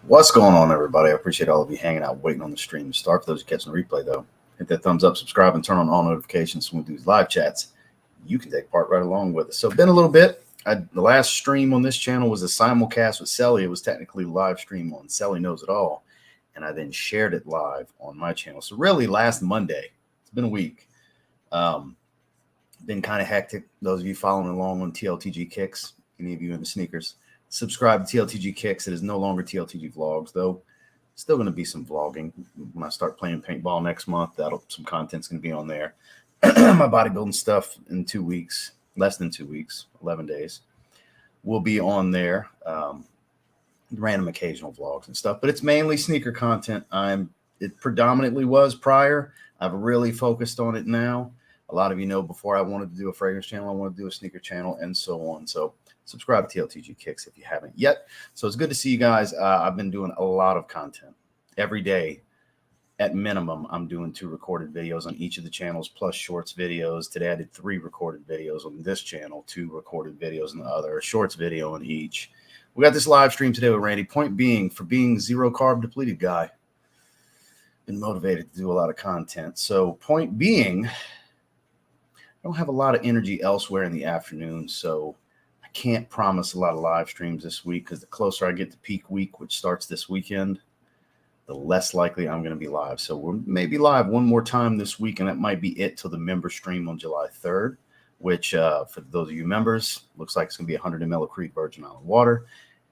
What's going on, everybody? I appreciate all of you hanging out, waiting on the stream to start. For those who catching the replay, though, hit that thumbs up, subscribe, and turn on all notifications when we do these live chats. You can take part right along with us. So, been a little bit. The last stream on this channel was a simulcast with Selly. It was technically live stream on Selly Knows It All, and I then shared it live on my channel. So, really, last Monday, it's been a week. Been kind of hectic. Those of you following along on TLTG Kicks, any of you in the sneakers, subscribe to TLTG Kicks. It is no longer TLTG Vlogs, though. Still going to be some vlogging when I start playing paintball next month. Some content's going to be on there. My bodybuilding stuff in 2 weeks, less than 2 weeks, 11 days, will be on there. Random occasional vlogs and stuff, but it's mainly sneaker content. It predominantly was prior. I've really focused on it now. A lot of you know before I wanted to do a fragrance channel, I wanted to do a sneaker channel, and so on. So subscribe to TLTG Kicks if you haven't yet. So it's good to see you guys. I've been doing a lot of content every day. At minimum, I'm doing 2 recorded videos on each of the channels, plus shorts videos. Today I did 3 recorded videos on this channel, 2 recorded videos on the other, a shorts video on each. We got this live stream today with Randy. Point being, for being zero carb depleted guy, been motivated to do a lot of content. So point being, I don't have a lot of energy elsewhere in the afternoon, so I can't promise a lot of live streams this week, because the closer I get to peak week, which starts this weekend, the less likely I'm going to be live. So we're maybe live one more time this week, and that might be it till the member stream on July 3rd, which for those of you members, looks like it's going to be 100 ml of Creed Virgin Island water.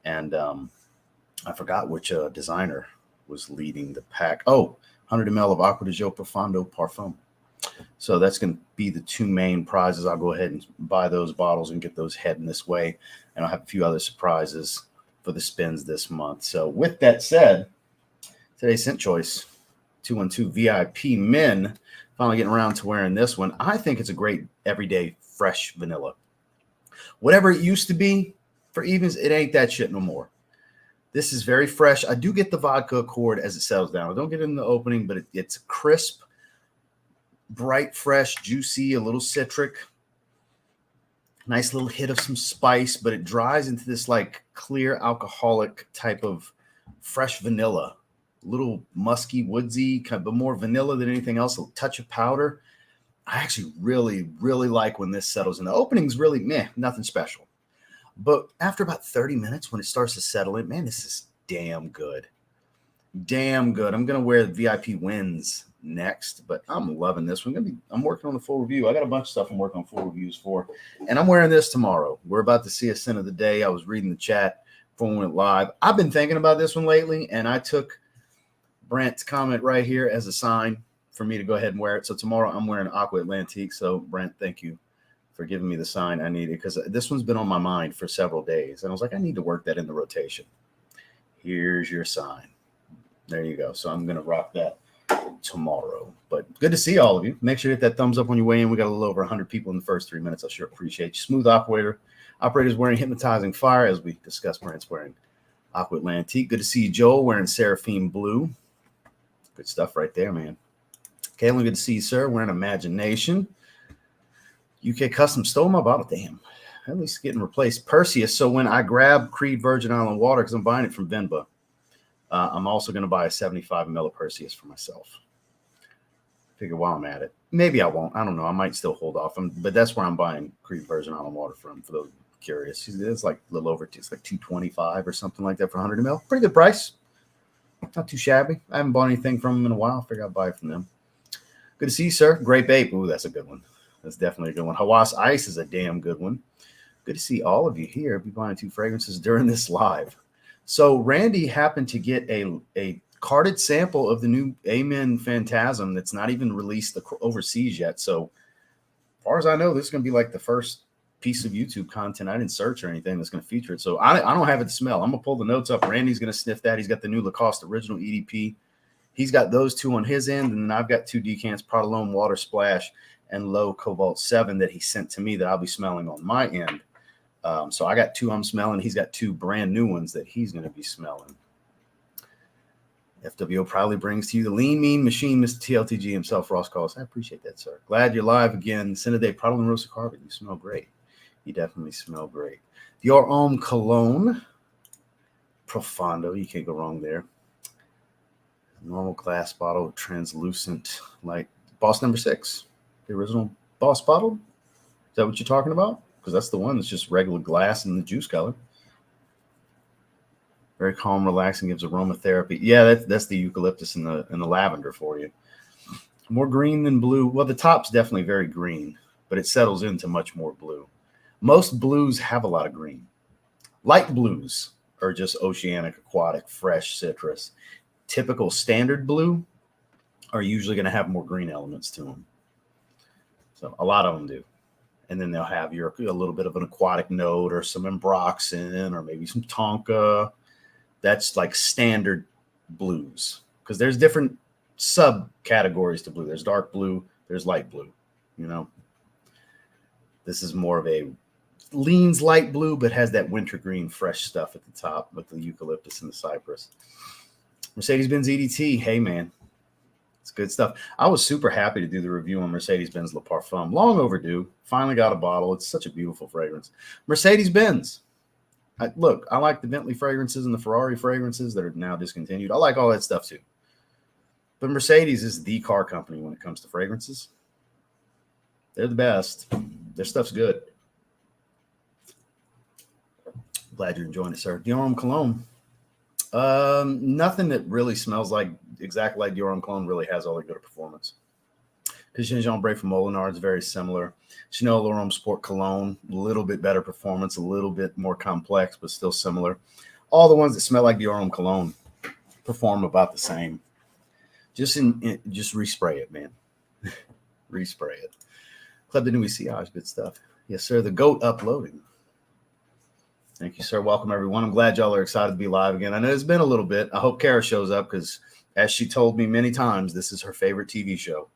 And I forgot which designer was leading the pack. Oh, 100 ml of Acqua di Gio Profondo Parfum. So that's going to be the 2 main prizes. I'll go ahead and buy those bottles and get those heading this way. And I'll have a few other surprises for the spins this month. So with that said, today's scent choice, 212 VIP Men. Finally getting around to wearing this one. I think it's a great everyday fresh vanilla. Whatever it used to be for evens, it ain't that shit no more. This is very fresh. I do get the vodka accord as it settles down. I don't get it in the opening, but it's crisp, bright, fresh, juicy, a little citric. Nice little hit of some spice, but it dries into this like clear alcoholic type of fresh vanilla. A little musky, woodsy, kind of, but more vanilla than anything else. A touch of powder. I actually really, really like when this settles in. The opening's really meh, nothing special. But after about 30 minutes, when it starts to settle in, man, this is damn good. Damn good. I'm going to wear the VIP Wins next, but I'm loving this one. I'm working on the full review. I got a bunch of stuff I'm working on full reviews for, and I'm wearing this tomorrow. We're about to see a scent of the day. I was reading the chat before we went live. I've been thinking about this one lately, and I took Brent's comment right here as a sign for me to go ahead and wear it. So tomorrow I'm wearing Aqua Atlantique. So Brent, thank you for giving me the sign I needed, because this one's been on my mind for several days. And I was like, I need to work that in the rotation. Here's your sign. There you go. So I'm going to rock that tomorrow. But good to see all of you. Make sure to hit that thumbs up on your way in. We got a little over 100 people in the first 3 minutes. I sure appreciate you. Smooth operators wearing Hypnotizing Fire, as we discussed. Brent's wearing Aqua Atlantique. Good to see you, Joel, wearing Seraphine Blue. Good stuff right there, man. Caitlin, good to see you, sir, wearing Imagination. UK Custom stole my bottle. Damn. At least getting replaced. Perseus. So when I grab Creed Virgin Island water, because I'm buying it from Venba, I'm also going to buy a 75 ml of Perseus for myself. Figure while I'm at it. Maybe I won't. I don't know. I might still hold off. But that's where I'm buying Creed Virgin Island water from, for those curious. It's like a little over, it's like $2.25 or something like that for 100 ml. Pretty good price. Not too shabby. I haven't bought anything from them in a while. Figure I'll buy it from them. Good to see you, sir. Grape Ape. Ooh, that's a good one. That's definitely a good one. Hawas Ice is a damn good one. Good to see all of you here. Be buying 2 fragrances during this live. So Randy happened to get a carded sample of the new Amen Fantasm that's not even released overseas yet. So as far as I know, this is going to be like the first piece of YouTube content I didn't search or anything that's going to feature it. So I don't have it to smell. I'm going to pull the notes up. Randy's going to sniff that. He's got the new Lacoste Original EDP He's got those two on his end, and then I've got 2 decants, Prada Luna Water Splash and Loewe Cobalt 7 that he sent to me that I'll be smelling on my end. So I got 2 I'm smelling. He's got 2 brand new ones that he's going to be smelling. FWO proudly brings to you the lean, mean machine, Mr. TLTG himself, Ross Calls. I appreciate that, sir. Glad you're live again. Cinnaday, Prada Luna Rossa Carbon. You smell great. You definitely smell great. Your Homme Cologne. Profondo. You can't go wrong there. Normal glass bottle, translucent, like Boss number 6. The original Boss bottle. Is that what you're talking about? Because that's the one that's just regular glass in the juice color. Very calm, relaxing, gives aromatherapy. Yeah, that's the eucalyptus and the lavender for you. More green than blue. Well, the top's definitely very green, but it settles into much more blue. Most blues have a lot of green. Light blues are just oceanic, aquatic, fresh citrus. Typical standard blue are usually going to have more green elements to them. So a lot of them do. And then they'll have a little bit of an aquatic note or some ambroxan or maybe some tonka. That's like standard blues because there's different subcategories to blue. There's dark blue, there's light blue, you know. This is more of a leans light blue, but has that wintergreen fresh stuff at the top with the eucalyptus and the cypress. Mercedes-Benz EDT. Hey, man. It's good stuff. I was super happy to do the review on Mercedes-Benz Le Parfum. Long overdue. Finally got a bottle. It's such a beautiful fragrance. Mercedes-Benz. Look, I like the Bentley fragrances and the Ferrari fragrances that are now discontinued. I like all that stuff too. But Mercedes is the car company when it comes to fragrances. They're the best. Their stuff's good. Glad you're enjoying it, sir. Dior Homme Cologne. Nothing that really smells like exactly like Dior Homme Cologne really has all the good performance. Because Jean Bray from Molinard is very similar. Chanel L'Homme Sport Cologne, a little bit better performance, a little bit more complex, but still similar. All the ones that smell like Dior Homme Cologne perform about the same. Just respray it, man. Respray it. Club de Nuit Sillage, good stuff. Yes, sir. The GOAT uploading. Thank you, sir. Welcome, everyone. I'm glad y'all are excited to be live again. I know it's been a little bit. I hope Kara shows up because, as she told me many times, this is her favorite TV show.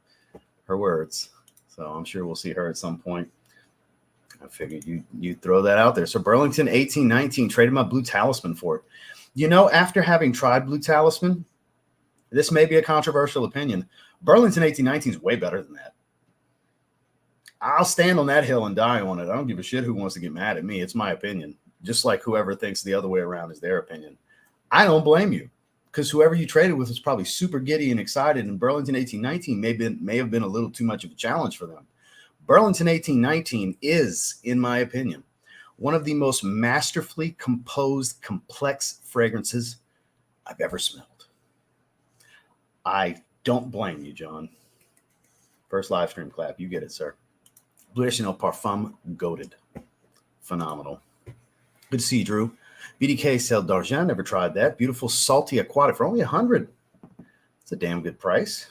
Her words. So I'm sure we'll see her at some point. I figured you throw that out there. So Burlington 1819 traded my Blue Talisman for it. You know, after having tried Blue Talisman, this may be a controversial opinion. Burlington 1819 is way better than that. I'll stand on that hill and die on it. I don't give a shit who wants to get mad at me. It's my opinion. Just like whoever thinks the other way around is their opinion. I don't blame you. Because whoever you traded with was probably super giddy and excited, and Burlington 1819 may have been a little too much of a challenge for them. Burlington 1819 is, in my opinion, one of the most masterfully composed, complex fragrances I've ever smelled. I don't blame you, John. First live stream clap. You get it, sir. Bleu Chanel Parfum, goated. Phenomenal. Good to see you, Drew. BDK Celle d'Argent, never tried that. Beautiful, salty aquatic for only 100. It's a damn good price.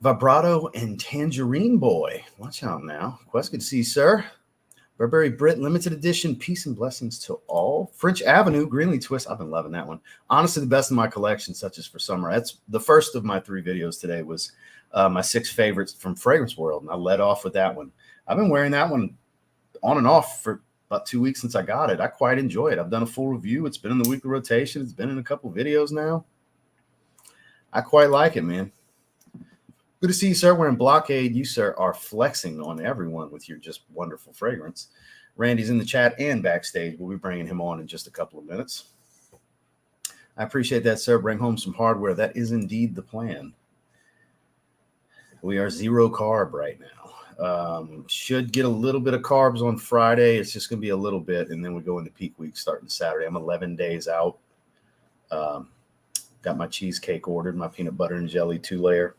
Vibrato and Tangerine Boy. Watch out now. Quest, good to see you, sir. Burberry Brit, limited edition. Peace and blessings to all. French Avenue, Greenlee Twist. I've been loving that one. Honestly, the best of my collection, such as for summer. That's the first of my 3 videos today was my 6 favorites from Fragrance World, and I led off with that one. I've been wearing that one on and off for about 2 weeks since I got it. I quite enjoy it. I've done a full review. It's been in the weekly rotation. It's been in a couple videos now. I quite like it, man. Good to see you, sir. Wearing Blockade. You, sir, are flexing on everyone with your just wonderful fragrance. Randy's in the chat and backstage. We'll be bringing him on in just a couple of minutes. I appreciate that, sir. Bring home some hardware. That is indeed the plan. We are 0 carb right now. Should get a little bit of carbs on Friday. It's just going to be a little bit, and then we go into peak week starting Saturday. I'm 11 days out. Got my cheesecake ordered, my peanut butter and jelly 2-layer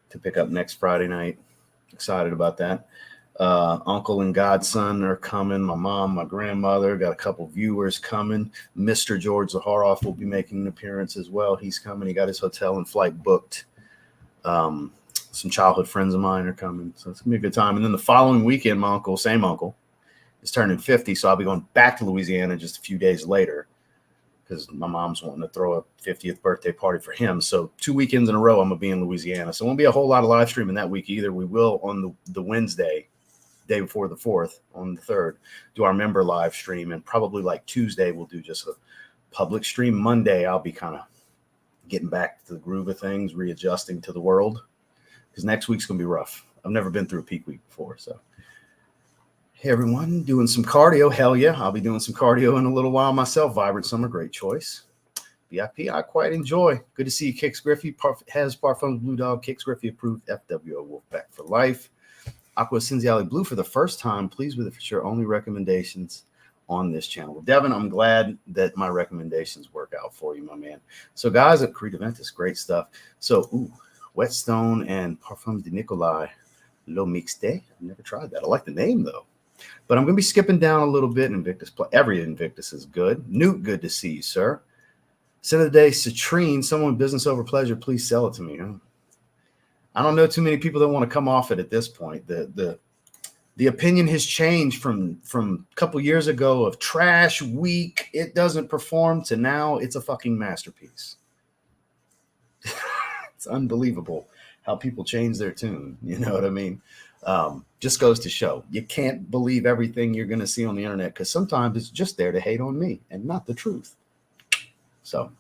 to pick up next Friday night. Excited about that. Uncle and godson are coming. My mom, my grandmother, got a couple viewers coming. Mr. George Zaharoff will be making an appearance as well. He's coming. He got his hotel and flight booked. Some childhood friends of mine are coming. So it's going to be a good time. And then the following weekend, my uncle, same uncle, is turning 50. So I'll be going back to Louisiana just a few days later because my mom's wanting to throw a 50th birthday party for him. So 2 weekends in a row, I'm going to be in Louisiana. So it won't be a whole lot of live streaming that week either. We will on the Wednesday, day before the 4th, on the 3rd, do our member live stream. And probably like Tuesday, we'll do just a public stream. Monday, I'll be kind of getting back to the groove of things, readjusting to the world, because next week's going to be rough. I've never been through a peak week before. So, hey, everyone, doing some cardio. Hell yeah. I'll be doing some cardio in a little while myself. Vibrant Summer, great choice. VIP, I quite enjoy. Good to see you, Kix Griffey. Has Parfums Blue Dog, Kix Griffey approved, FWO Wolfpack for life. Aqua Cinziali Blue for the first time. Pleased with it for sure. Only recommendations on this channel. Well, Devin, I'm glad that my recommendations work out for you, my man. So, guys, at Creed Aventus, great stuff. So, Whetstone and Parfums de Nicolai Lo Mixte. I've never tried that. I like the name, though. But I'm going to be skipping down a little bit in Invictus. Every Invictus is good. Newt, good to see you, sir. Sin of the day, Citrine. Someone business over pleasure. Please sell it to me. I don't know too many people that want to come off it at this point. The opinion has changed from a couple years ago of trash, weak, it doesn't perform, to now it's a fucking masterpiece. It's unbelievable how people change their tune. You know what I mean? Just goes to show you can't believe everything you're going to see on the internet, because sometimes it's just there to hate on me and not the truth. So,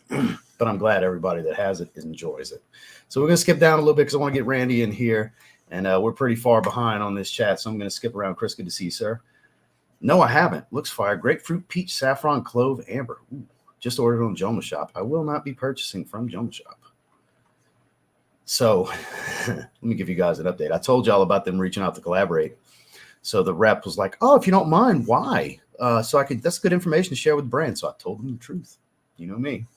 but I'm glad everybody that has it enjoys it. So we're going to skip down a little bit because I want to get Randy in here. And we're pretty far behind on this chat, so I'm going to skip around. Chris, good to see you, sir. No, I haven't. Looks fire. Grapefruit, peach, saffron, clove, amber. Ooh, just ordered on Joma Shop. I will not be purchasing from Joma Shop. So let me give you guys an update. I told y'all about them reaching out to collaborate. So the rep was like, oh, if you don't mind, why? So that's good information to share with the brand. So I told them the truth. You know me.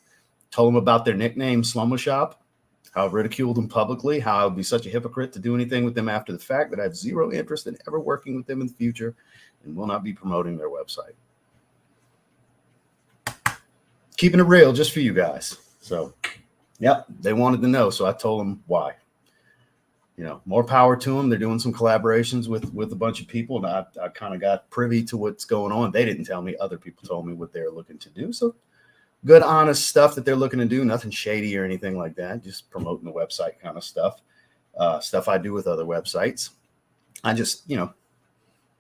Told them about their nickname, Slumber Shop. How I ridiculed them publicly, how I would be such a hypocrite to do anything with them after the fact, that I have zero interest in ever working with them in the future and will not be promoting their website. Keeping it real just for you guys. So, yep, they wanted to know, so I told them why. You know, more power to them. They're doing some collaborations with a bunch of people, and I kind of got privy to what's going on. They didn't tell me. Other people told me what they're looking to do. So, good, honest stuff that they're looking to do. Nothing shady or anything like that. Just promoting the website kind of stuff. Stuff I do with other websites. I just,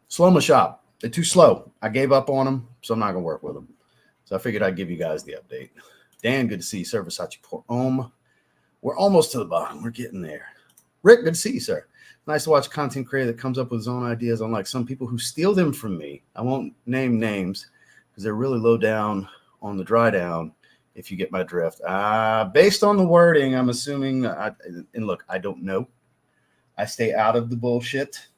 slow my shop. They're too slow. I gave up on them, so I'm not going to work with them. So I figured I'd give you guys the update. Dan, good to see you, sir. Versace Port Homme. We're almost to the bottom. We're getting there. Rick, good to see you, sir. Nice to watch a content creator that comes up with his own ideas, unlike some people who steal them from me. I won't name names because they're really low down on the dry down, if you get my drift. Based on the wording, I'm assuming, and look, I don't know. I stay out of the bullshit.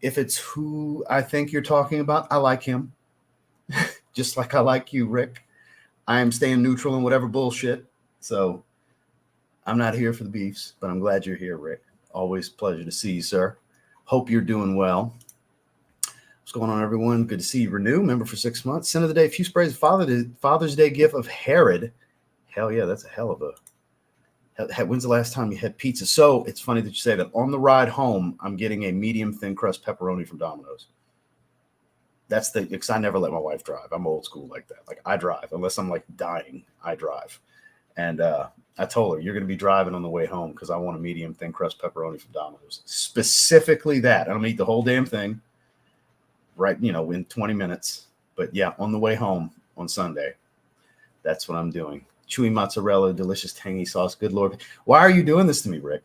If it's who I think you're talking about, I like him. Just like I like you, Rick. I am staying neutral in whatever bullshit. So I'm not here for the beefs, but I'm glad you're here, Rick. Always a pleasure to see you, sir. Hope you're doing well. What's going on, everyone? Good to see you. Renew, member for 6 months. Sin of the day, a few sprays of Father's Day gift of Herod. Hell yeah, that's a hell of a. When's the last time you had pizza? So it's funny that you say that. On the ride home, I'm getting a medium thin crust pepperoni from Domino's. That's because I never let my wife drive. I'm old school like that. Like, I drive. Unless I'm like dying, I drive. And I told her, you're going to be driving on the way home because I want a medium thin crust pepperoni from Domino's. Specifically that. I don't eat the whole damn thing. Right, in 20 minutes. But yeah, on the way home on Sunday, that's what I'm doing. Chewy mozzarella, delicious tangy sauce. Good Lord. Why are you doing this to me, Rick?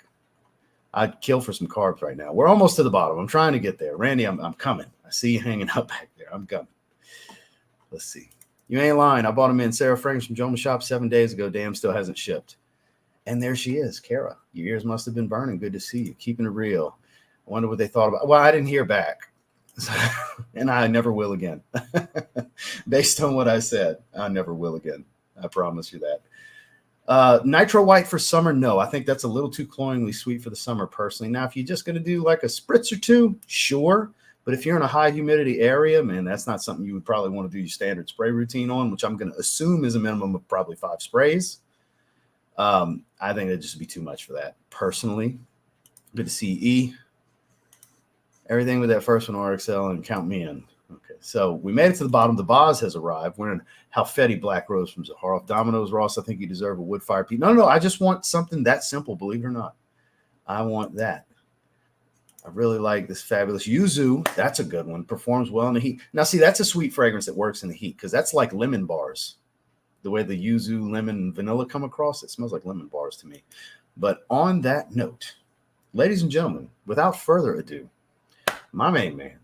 I'd kill for some carbs right now. We're almost to the bottom. I'm trying to get there. Randy, I'm coming. I see you hanging up back there. I'm coming. Let's see. You ain't lying. I bought them in. Sarah Fragrance from Joma Shop 7 days ago. Damn, still hasn't shipped. And there she is, Kara. Your ears must have been burning. Good to see you. Keeping it real. I wonder what they thought about. Well, I didn't hear back. And I never will again. Based on what I said, I never will again. I promise you that. Nitro White for summer, no. I think that's a little too cloyingly sweet for the summer, personally. Now, if you're just going to do like a spritz or two, sure. But if you're in a high humidity area, man, that's not something you would probably want to do your standard spray routine on, which I'm going to assume is a minimum of probably 5 sprays. I think it'd just be too much for that, personally. Good to see E. Everything with that first one, RXL, and count me in. Okay, So we made it to the bottom. The Boz has arrived. We're in Halfetti Black Rose from Zaharoff. Dominoes, Ross, I think you deserve a wood fire. No, I just want something that simple, believe it or not. I want that. I really like this fabulous Yuzu. That's a good one. Performs well in the heat. Now, see, that's a sweet fragrance that works in the heat because that's like lemon bars. The way the Yuzu, lemon, and vanilla come across, it smells like lemon bars to me. But on that note, ladies and gentlemen, without further ado, my main man,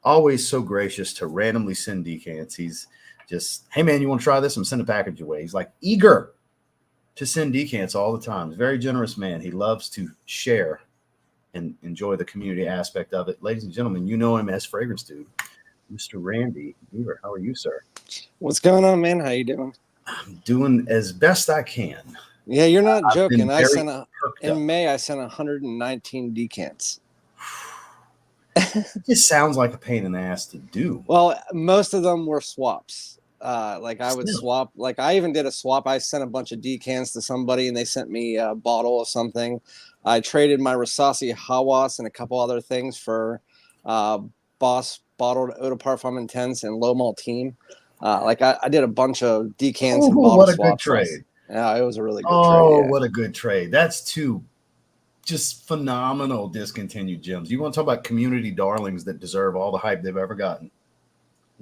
always so gracious to randomly send decants. He's just, hey, man, you want to try this? I'm sending a package away. He's like eager to send decants all the time. He's a very generous man. He loves to share and enjoy the community aspect of it. Ladies and gentlemen, you know him as Fragrance Dude, Mr. Randy Beaver. How are you, sir? What's going on, man? How you doing? I'm doing as best I can. Yeah, you're not joking. In May, I sent 119 decants. It just sounds like a pain in the ass to do. Well, most of them were swaps. I would swap. Like I even did a swap. I sent a bunch of decants to somebody, and they sent me a bottle of something. I traded my Rasasi Hawas and a couple other things for Boss bottled Eau de Parfum Intense and Low Maltine. I did a bunch of decants and bottle swaps. What a good trade. Yeah, it was a really good trade. Oh, what a good trade. That's two just phenomenal discontinued gems. You want to talk about community darlings that deserve all the hype they've ever gotten.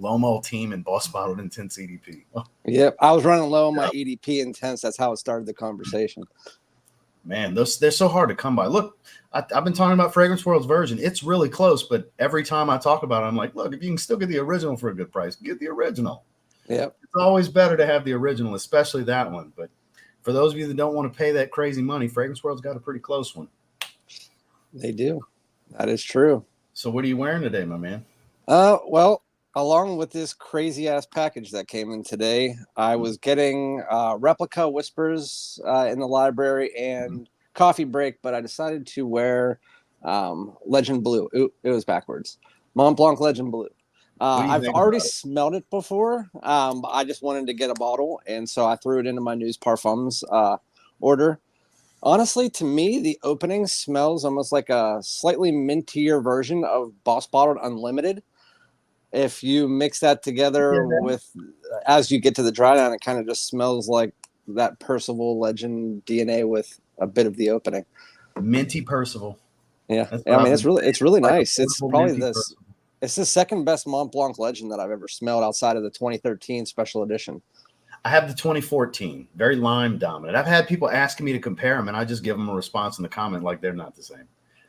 Lomo Team and Boss Bottled Intense EDP. Oh. Yep, I was running low on my EDP Intense. That's how it started the conversation. Man, they're so hard to come by. Look, I've been talking about Fragrance World's version. It's really close, but every time I talk about it, I'm like, look, if you can still get the original for a good price, get the original. Yep. It's always better to have the original, especially that one. But for those of you that don't want to pay that crazy money, Fragrance World's got a pretty close one. They do. That is true. So what are you wearing today, my man? Well, along with this crazy ass package that came in today, I was getting replica Whispers in the library and coffee break, but I decided to wear Legend Blue. It was backwards. Mont Blanc Legend Blue. I've already smelled it before. I just wanted to get a bottle, and so I threw it into my News Parfums order. Honestly, to me, the opening smells almost like a slightly mintier version of Boss Bottled Unlimited. If you mix that together with, as you get to the dry down, it kind of just smells like that Percival Legend DNA with a bit of the opening. Minty Percival. Yeah, I mean, it's really nice. It's probably it's the second best Mont Blanc Legend that I've ever smelled outside of the 2013 special edition. I have the 2014, very lime dominant. I've had people asking me to compare them, and I just give them a response in the comment like they're not the same.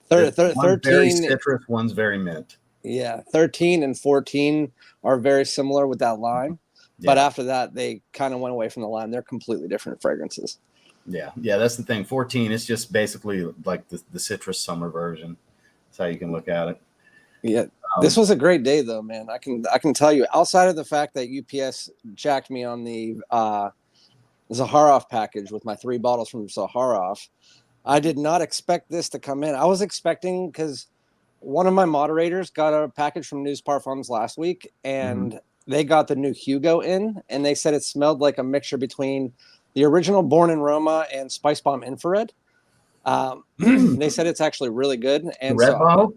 13, very citrus, one's very mint. Yeah, 13 and 14 are very similar with that lime, but after that, they kind of went away from the lime. They're completely different fragrances. Yeah, that's the thing. 14 is just basically like the citrus summer version. That's how you can look at it. Yeah, this was a great day, though, man. I can tell you, outside of the fact that UPS jacked me on the Zaharoff package with my 3 bottles from Zaharoff, I did not expect this to come in. I was expecting, because one of my moderators got a package from News Parfums last week, and they got the new Hugo in, and they said it smelled like a mixture between the original Born in Roma and Spice Bomb Infrared. They said it's actually really good. And the red bottle?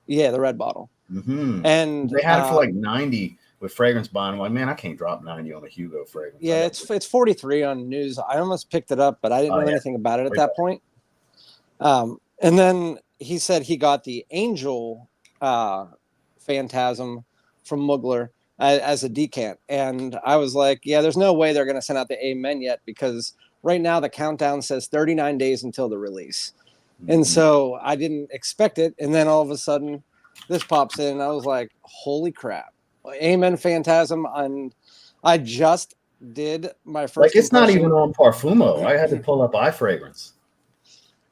Yeah, the red bottle. And they had it for like 90 with fragrance bond. I'm like, man, I can't drop 90 on a Hugo fragrance. Yeah, it's 43 on News. I almost picked it up, but I didn't know anything about it at that point. And then he said he got the Angel Fantasm from Mugler as a decant. And I was like, yeah, there's no way they're going to send out the Amen yet, because right now the countdown says 39 days until the release. And so I didn't expect it. And then all of a sudden this pops in, and I was like, holy crap. Amen Phantasm. And I just did my first. Like, it's not even on Parfumo. I had to pull up iFragrance.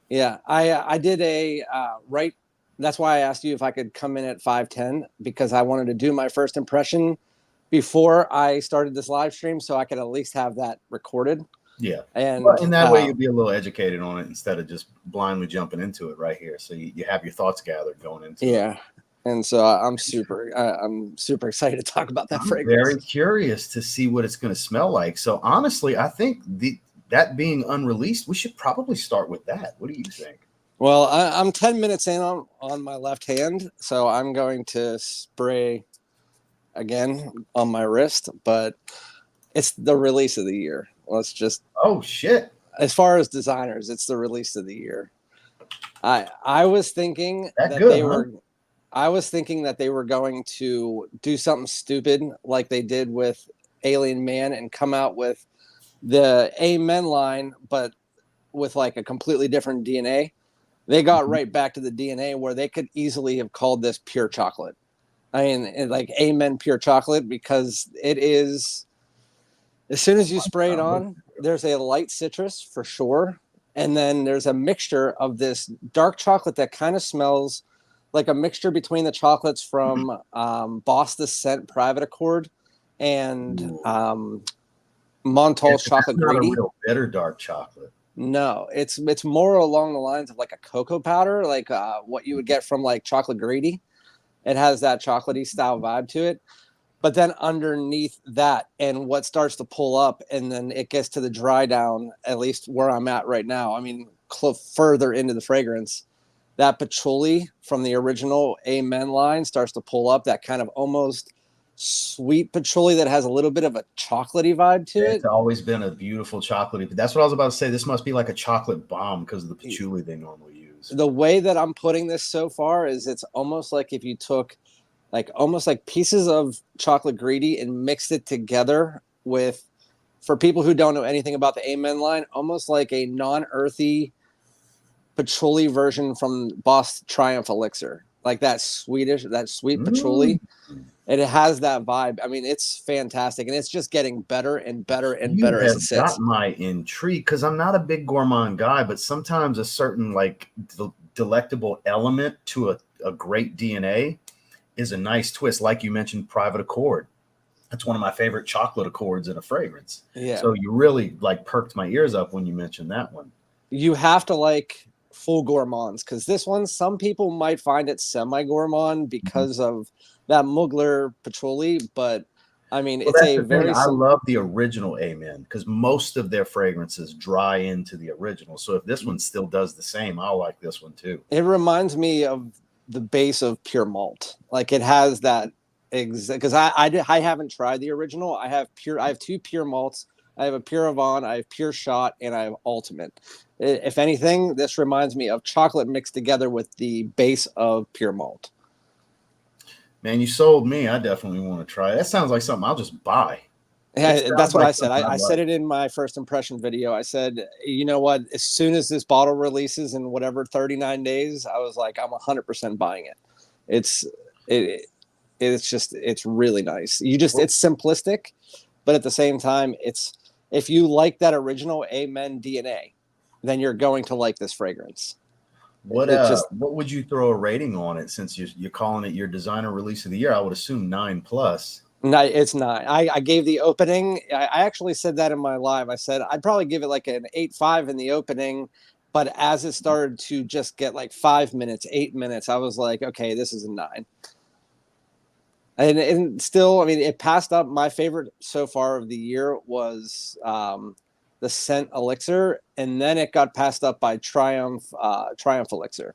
Yeah, I did a right. That's why I asked you if I could come in at 5:10, because I wanted to do my first impression before I started this live stream, so I could at least have that recorded. Yeah, and in that way you'll be a little educated on it instead of just blindly jumping into it right here. So you have your thoughts gathered going into it. Yeah, and so I'm super excited to talk about that fragrance. Very curious to see what it's going to smell like. So honestly, I think that being unreleased, we should probably start with that. What do you think? Well, I'm 10 minutes in on my left hand, so I'm going to spray again on my wrist, but it's the release of the year. Let's just, Oh shit! as far as designers, it's the release of the year. I was thinking That that good, huh? I was thinking that they were going to do something stupid like they did with Alien Man and come out with the Amen line, but with like a completely different DNA. They got Mhm. right back to the DNA where they could easily have called this pure chocolate. I mean, like Amen pure chocolate, because it is, as soon as you spray it on, there's a light citrus for sure. And then there's a mixture of this dark chocolate that kind of smells like a mixture between the chocolates from Boss the Scent Private Accord and Ooh. Yeah, Montal's 'cause that's Chocolate not a Grady. real bitter dark chocolate. No, it's more along the lines of like a cocoa powder, like what you would get from like Chocolate Grady. It has that chocolatey style vibe to it. But then underneath that, and what starts to pull up, and then it gets to the dry down, at least where I'm at right now. I mean, further into the fragrance, that patchouli from the original Amen line starts to pull up, that kind of almost sweet patchouli that has a little bit of a chocolatey vibe to It's it. always been a beautiful chocolatey. But that's what I was about to say. This must be like a chocolate bomb because of the patchouli they normally use. The way that I'm putting this so far is it's almost like if you took like almost like pieces of chocolate greedy and mixed it together with, for people who don't know anything about the Amen line, almost like a non-earthy patchouli version from Boss Triumph Elixir, like that Swedish, that sweet Mm. patchouli. And it has that vibe. I mean, it's fantastic, and it's just getting better and better and You better as it have got sits. my intrigue because I'm not a big gourmand guy, but sometimes a certain like delectable element to a great DNA is a nice twist. Like you mentioned, Private Accord. That's one of my favorite chocolate accords in a fragrance. Yeah, So you really like perked my ears up when you mentioned that one. you have to like full gourmands, because this one, some people might find it semi gourmand Mhm. because of that Mugler patchouli, but I mean, Well, it's that's a the thing. very I love the original Amen because most of their fragrances dry into the original. So if this one still does the same, I'll like this one too. it reminds me of the base of pure malt. Like it has that because I haven't tried the original. I have two pure malts. I have a pure Avon, I have pure shot, and I have ultimate. If anything, this reminds me of chocolate mixed together with the base of pure malt. Man, you sold me. I definitely want to try it. That sounds like something I'll just buy. It Yeah, sounds that's what like I said. something I I'd said like. it in my first impression video. I said, you know what? As soon as this bottle releases in whatever 39 days, I was like, I'm 100% buying it. It's it it's just it's really nice. Well, It's simplistic, but at the same time, it's, if you like that original Amen DNA, then you're going to like this fragrance. It just, what would you throw a rating on it since you're calling it your designer release of the year? I would assume 9 plus. no, it's not. I gave the opening. I actually said that in my live. I said I'd probably give it like an 8.5 in the opening, but as it started to just get like 5 minutes, 8 minutes, I was like, okay, this is a 9. And still, I mean, it passed up. My favorite so far of the year was the Scent Elixir, and then it got passed up by Triumph Elixir.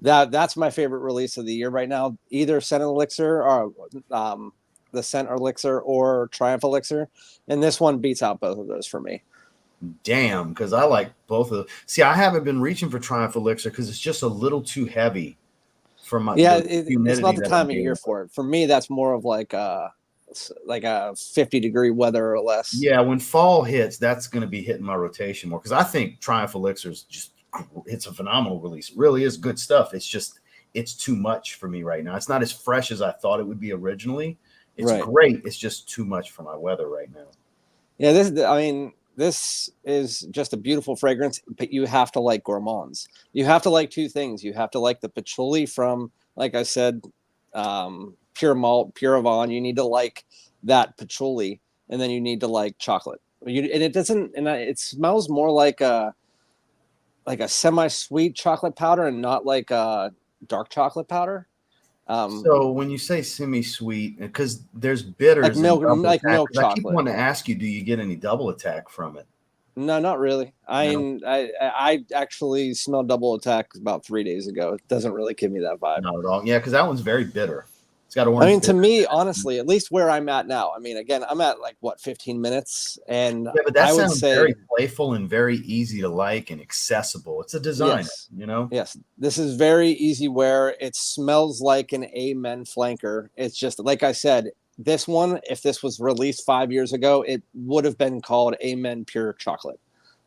That's my favorite release of the year right now. Either Scent Elixir or the Scent Elixir or Triumph Elixir, and this one beats out both of those for me. Damn, because I like both of them. See, I haven't been reaching for Triumph Elixir because it's just a little too heavy for Yeah, the it's not humidity the that I'm time of dealing year with. for it. For me, that's more of like a 50-degree weather or less. Yeah, when fall hits, that's going to be hitting my rotation more because I think Triumph Elixir is just it's a phenomenal release. It really is good stuff. It's just it's too much for me right now. It's not as fresh as I thought it would be originally. It's Right. great. It's just too much for my weather right now. Yeah, this is just a beautiful fragrance, but you have to like gourmands. You have to like two things. You have to like the patchouli from, like I said, pure malt, pure Avon. You need to like that patchouli, and then you need to like chocolate. And it doesn't, and it smells more like a semi-sweet chocolate powder, and not like a dark chocolate powder. So when you say semi-sweet, because there's bitters and double Like attack, milk because I keep chocolate. wanting to ask you, do you get any double attack from it? No, not really. No, I actually smelled double attack about 3 days ago. It doesn't really give me that vibe. not at all. Yeah, because that one's very bitter. It's got I orange. mean, to me, honestly, at least where I'm at now, I mean, again, I'm at like what, 15 minutes, and Yeah, but that I would sounds say very playful and very easy to like and accessible. It's a designer, yes, you know. yes, this is very easy wear. It smells like an Amen flanker. It's just like I said, this one, if this was released 5 years ago, it would have been called Amen Pure Chocolate.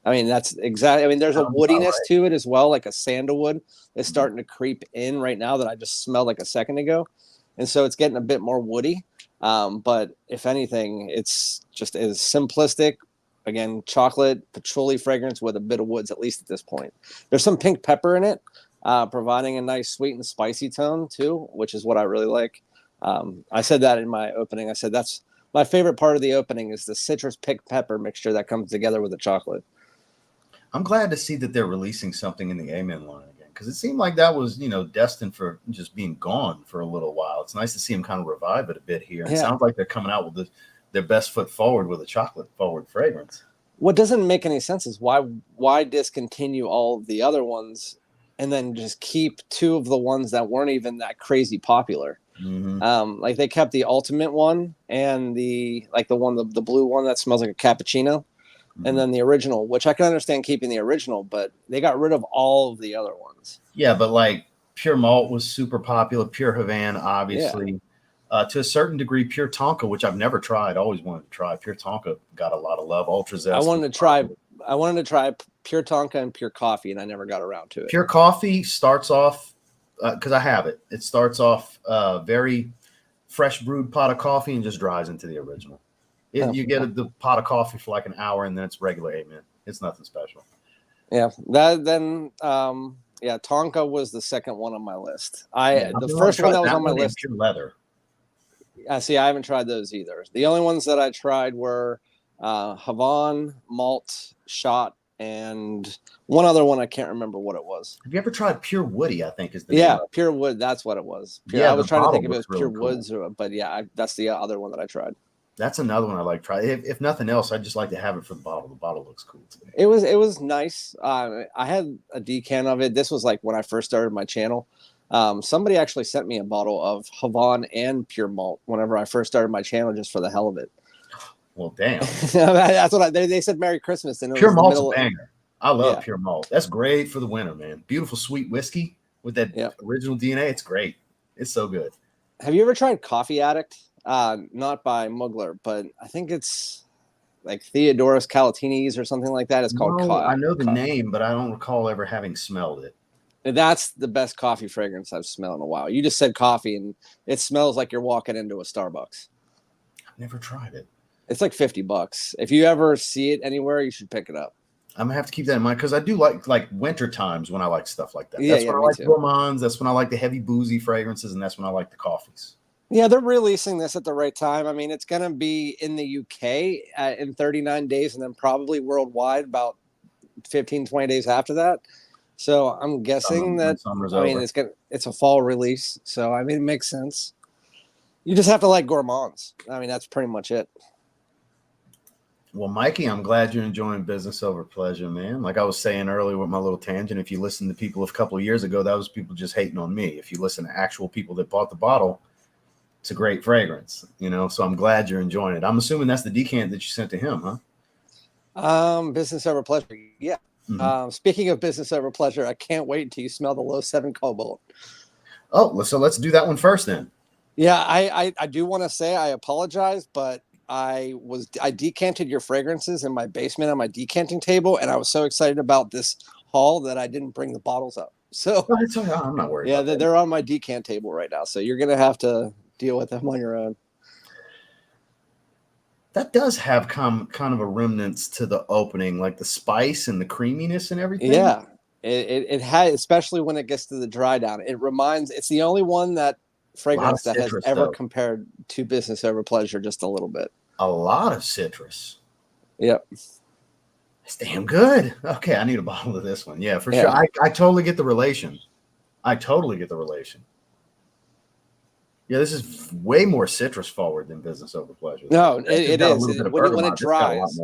I mean, that's exactly. I mean, there's a Sounds about woodiness right. to it as well, like a sandalwood is starting to creep in right now that I just smelled like a second ago, and so it's getting a bit more woody. But if anything, it's just as simplistic. Again, chocolate patchouli fragrance with a bit of woods, at least at this point. There's some pink pepper in it, providing a nice sweet and spicy tone too, which is what I really like. I said that in my opening. I said that's my favorite part of the opening is the citrus pink pepper mixture that comes together with the chocolate. I'm glad to see that they're releasing something in the Amen line again, because it seemed like that was, destined for just being gone for a little while. It's nice to see them kind of revive it a bit here. It Yeah. sounds like they're coming out with their best foot forward with a chocolate forward fragrance. What doesn't make any sense is why discontinue all of the other ones and then just keep two of the ones that weren't even that crazy popular. Mm-hmm. Like they kept the ultimate one and the blue one that smells like a cappuccino, and then the original, which I can understand keeping the original, but they got rid of all of the other ones. Yeah, but like Pure Malt was super popular. Pure Havana, Yeah. obviously. To a certain degree, Pure Tonka, which I've never tried, always wanted to try. Pure Tonka got a lot of love. Ultra Zest. I wanted to try Pure Tonka and Pure Coffee, and I never got around to it. Pure Coffee starts off, because I have it. It starts off very fresh brewed pot of coffee and just dries into the original. You get the pot of coffee for like an hour, and then it's regular Amen. It's nothing special. Yeah, Tonka was the second one on my list. The first one that was on my list. Pure Leather. See, I haven't tried those either. The only ones that I tried were Havana, Malt, Shot, and one other one. I can't remember what it was. Have you ever tried Pure Woody? I think is the name. Pure Wood. That's what it was. I was trying to think if it was really Pure cool. Woods, but that's the other one that I tried. That's another one I like to try. If nothing else, I'd just like to have it for the bottle. The bottle looks cool to me. It was nice. I had a decan of it. This was like when I first started my channel. Somebody actually sent me a bottle of Havana and Pure Malt whenever I first started my channel, just for the hell of it. Well, damn. That's what they said. Merry Christmas. And Pure Malt's a banger. I love Pure Malt. That's great for the winter, man. Beautiful sweet whiskey with that original DNA. It's great. It's so good. Have you ever tried Coffee Addict? Not by Mugler, but I think it's like Theodoros Calatini's or something like that. It's called. I know the name, but I don't recall ever having smelled it. That's the best coffee fragrance I've smelled in a while. You just said coffee, and it smells like you're walking into a Starbucks. I've never tried it. It's like $50. If you ever see it anywhere, you should pick it up. I'm gonna have to keep that in mind because I do like winter times when I like stuff like that. Yeah, that's when I like gourmands. That's when I like the heavy boozy fragrances, and that's when I like the coffees. Yeah, they're releasing this at the right time. I mean, it's going to be in the UK in 39 days and then probably worldwide about 15, 20 days after that. So I'm guessing it's a fall release. So, I mean, it makes sense. You just have to like gourmands. I mean, that's pretty much it. Well, Mikey, I'm glad you're enjoying business over pleasure, man. Like I was saying earlier with my little tangent, if you listen to people a couple of years ago, that was people just hating on me. If you listen to actual people that bought the bottle, it's a great fragrance, so I'm glad you're enjoying it. I'm assuming that's the decant that you sent to him, huh? Business over pleasure. Yeah. Mm-hmm. Speaking of business over pleasure, I can't wait until you smell the Low 7 Cobalt. Oh, so let's do that one first then. Yeah, I do want to say I apologize, but I decanted your fragrances in my basement on my decanting table, and I was so excited about this haul that I didn't bring the bottles up. So I'm not worried. Yeah, they're on my decant table right now, so you're gonna have to deal with them on your own. That does have kind of a remnants to the opening, like the spice and the creaminess and everything. Yeah, it has, especially when it gets to the dry down. It's the only one that fragrance that has ever compared to business over pleasure just a little bit. A lot of citrus. Yep. It's damn good. Okay, I need a bottle of this one. Yeah, for sure. I totally get the relation. Yeah, this is way more citrus forward than business over pleasure. No, it is. When it dries.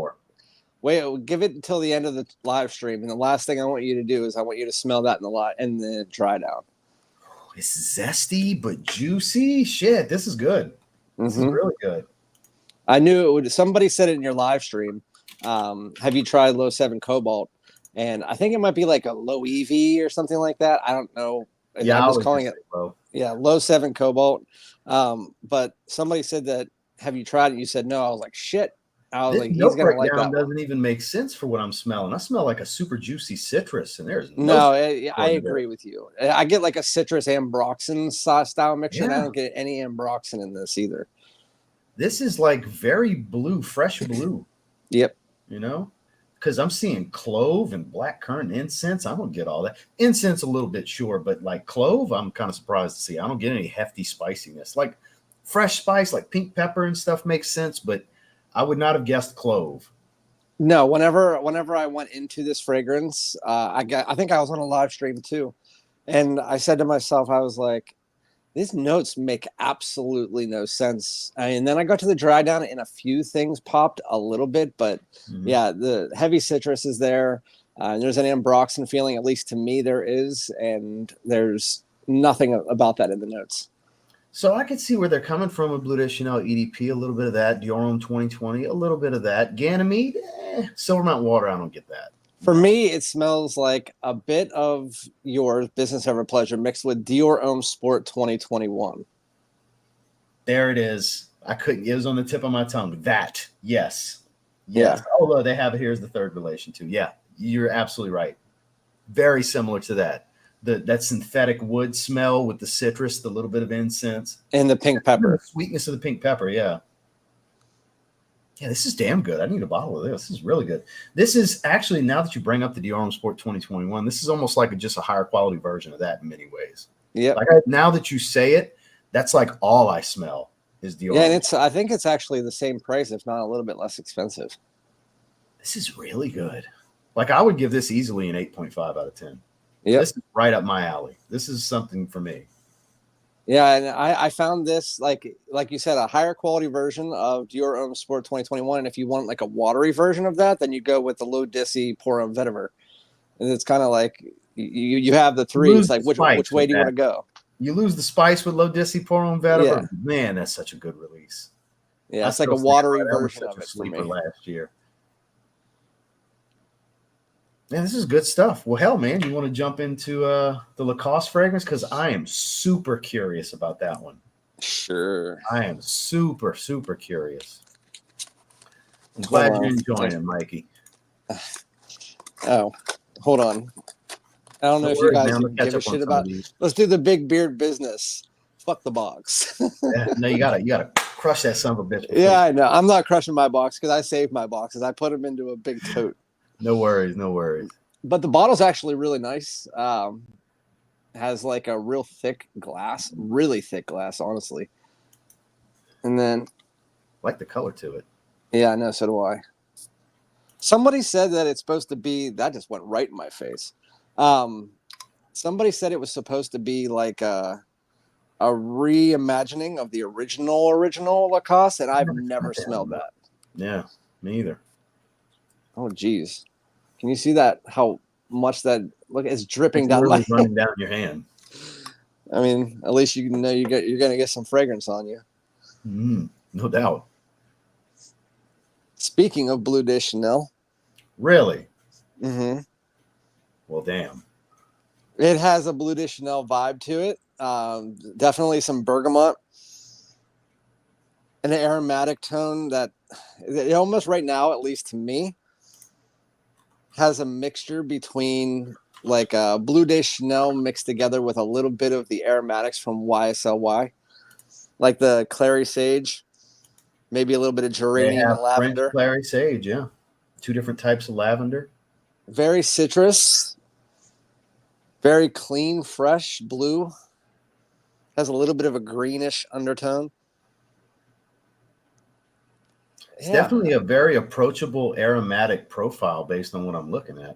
Wait, give it until the end of the live stream, and the last thing I want you to do is I want you to smell that in the dry down. It's zesty but juicy. Shit, this is good. This is really good. I knew it would. Somebody said it in your live stream. Have you tried Low 7 Cobalt? And I think it might be like a Loewe or something like that. I don't know. Yeah, I'm I just was calling it. low. Yeah, Low 7 Cobalt. But somebody said that. Have you tried it? You said no. I was like, shit. I was This like, he's note gonna like breakdown that one. doesn't even make sense for what I'm smelling. I smell like a super juicy citrus, and there's No, no I agree with you. I get like a citrus ambroxan style mixture, and I Yeah. don't get any ambroxan in this either. This is like very blue, fresh blue. Yep. You know, because I'm seeing clove and blackcurrant incense. I don't get all that. Incense a little bit, sure, but like clove, I'm kind of surprised to see. I don't get any hefty spiciness. Like fresh spice, like pink pepper and stuff makes sense, but I would not have guessed clove. No, whenever I went into this fragrance, I think I was on a live stream too, and I said to myself, I was like, these notes make absolutely no sense. And then I got to the dry down, and a few things popped a little bit, but yeah, the heavy citrus is there. And there's an ambroxan feeling, at least to me, there is, and there's nothing about that in the notes. So I could see where they're coming from with Bleu de Chanel EDP, a little bit of that. Dior Homme 2020, a little bit of that. Ganymede, Silver Mountain Water, I don't get that. For me, it smells like a bit of your Business Over Pleasure mixed with Dior Homme Sport 2021. There it is. It was on the tip of my tongue. That, yes. Yeah. Although they have it, here's the third relation too. Yeah, you're absolutely right. Very similar to that. That synthetic wood smell with the citrus, the little bit of incense. And the pink pepper. The sweetness of the pink pepper, yeah. Yeah, this is damn good. I need a bottle of this. This is really good. This is actually, now that you bring up the Dior Homme Sport 2021, this is almost like just a higher quality version of that in many ways. Yeah. Like now that you say it, that's like all I smell is Dior. Yeah, and I think it's actually the same price, if not a little bit less expensive. This is really good. Like I would give this easily an 8.5 out of 10. Yeah, this is right up my alley. This is something for me. Yeah, and I found this like you said, a higher quality version of Dior Homme Sport 2021. And if you want like a watery version of that, then you go with the Low Dissy Pour Homme Vetiver. And it's kind of like you have the three. It's like which way do you want to go? You lose the spice with Low Dissy Pour Homme Vetiver. Yeah. Man, that's such a good release. Yeah, it's like a watery version of it for me. Last year. Yeah, this is good stuff. Well, hell, man, you want to jump into the Lacoste fragrance? Because I am super curious about that one. Sure. I am super, super curious. I'm glad you're enjoying it, Mikey. Oh, hold on. I don't know if you guys give a shit about. Let's do the big beard business. Fuck the box. Yeah, no, you gotta crush that son of a bitch. Yeah, I know. I'm not crushing my box because I saved my boxes. I put them into a big tote. No worries, no worries. But the bottle's actually really nice. Has like a real thick glass, really thick glass, honestly. And then, I like the color to it. Yeah, I know. So do I. Somebody said that it's supposed to be. That just went right in my face. Somebody said it was supposed to be like a reimagining of the original Lacoste, and I've never smelled that. Yeah, me either. Oh, geez. Can you see that? How much that look? It's dripping down my running down your hand. I mean, at least you know you're gonna get some fragrance on you. No doubt. Speaking of Bleu de Chanel, really? Mm-hmm. Well, damn. It has a Bleu de Chanel vibe to it. Definitely some bergamot, an aromatic tone that it almost right now, at least to me, has a mixture between like a Bleu de Chanel mixed together with a little bit of the aromatics from YSL Y, like the clary sage, maybe a little bit of geranium and lavender. French clary sage, yeah. 2 different types of lavender. Very citrus, very clean, fresh blue. Has a little bit of a greenish undertone. It's definitely a very approachable aromatic profile based on what I'm looking at.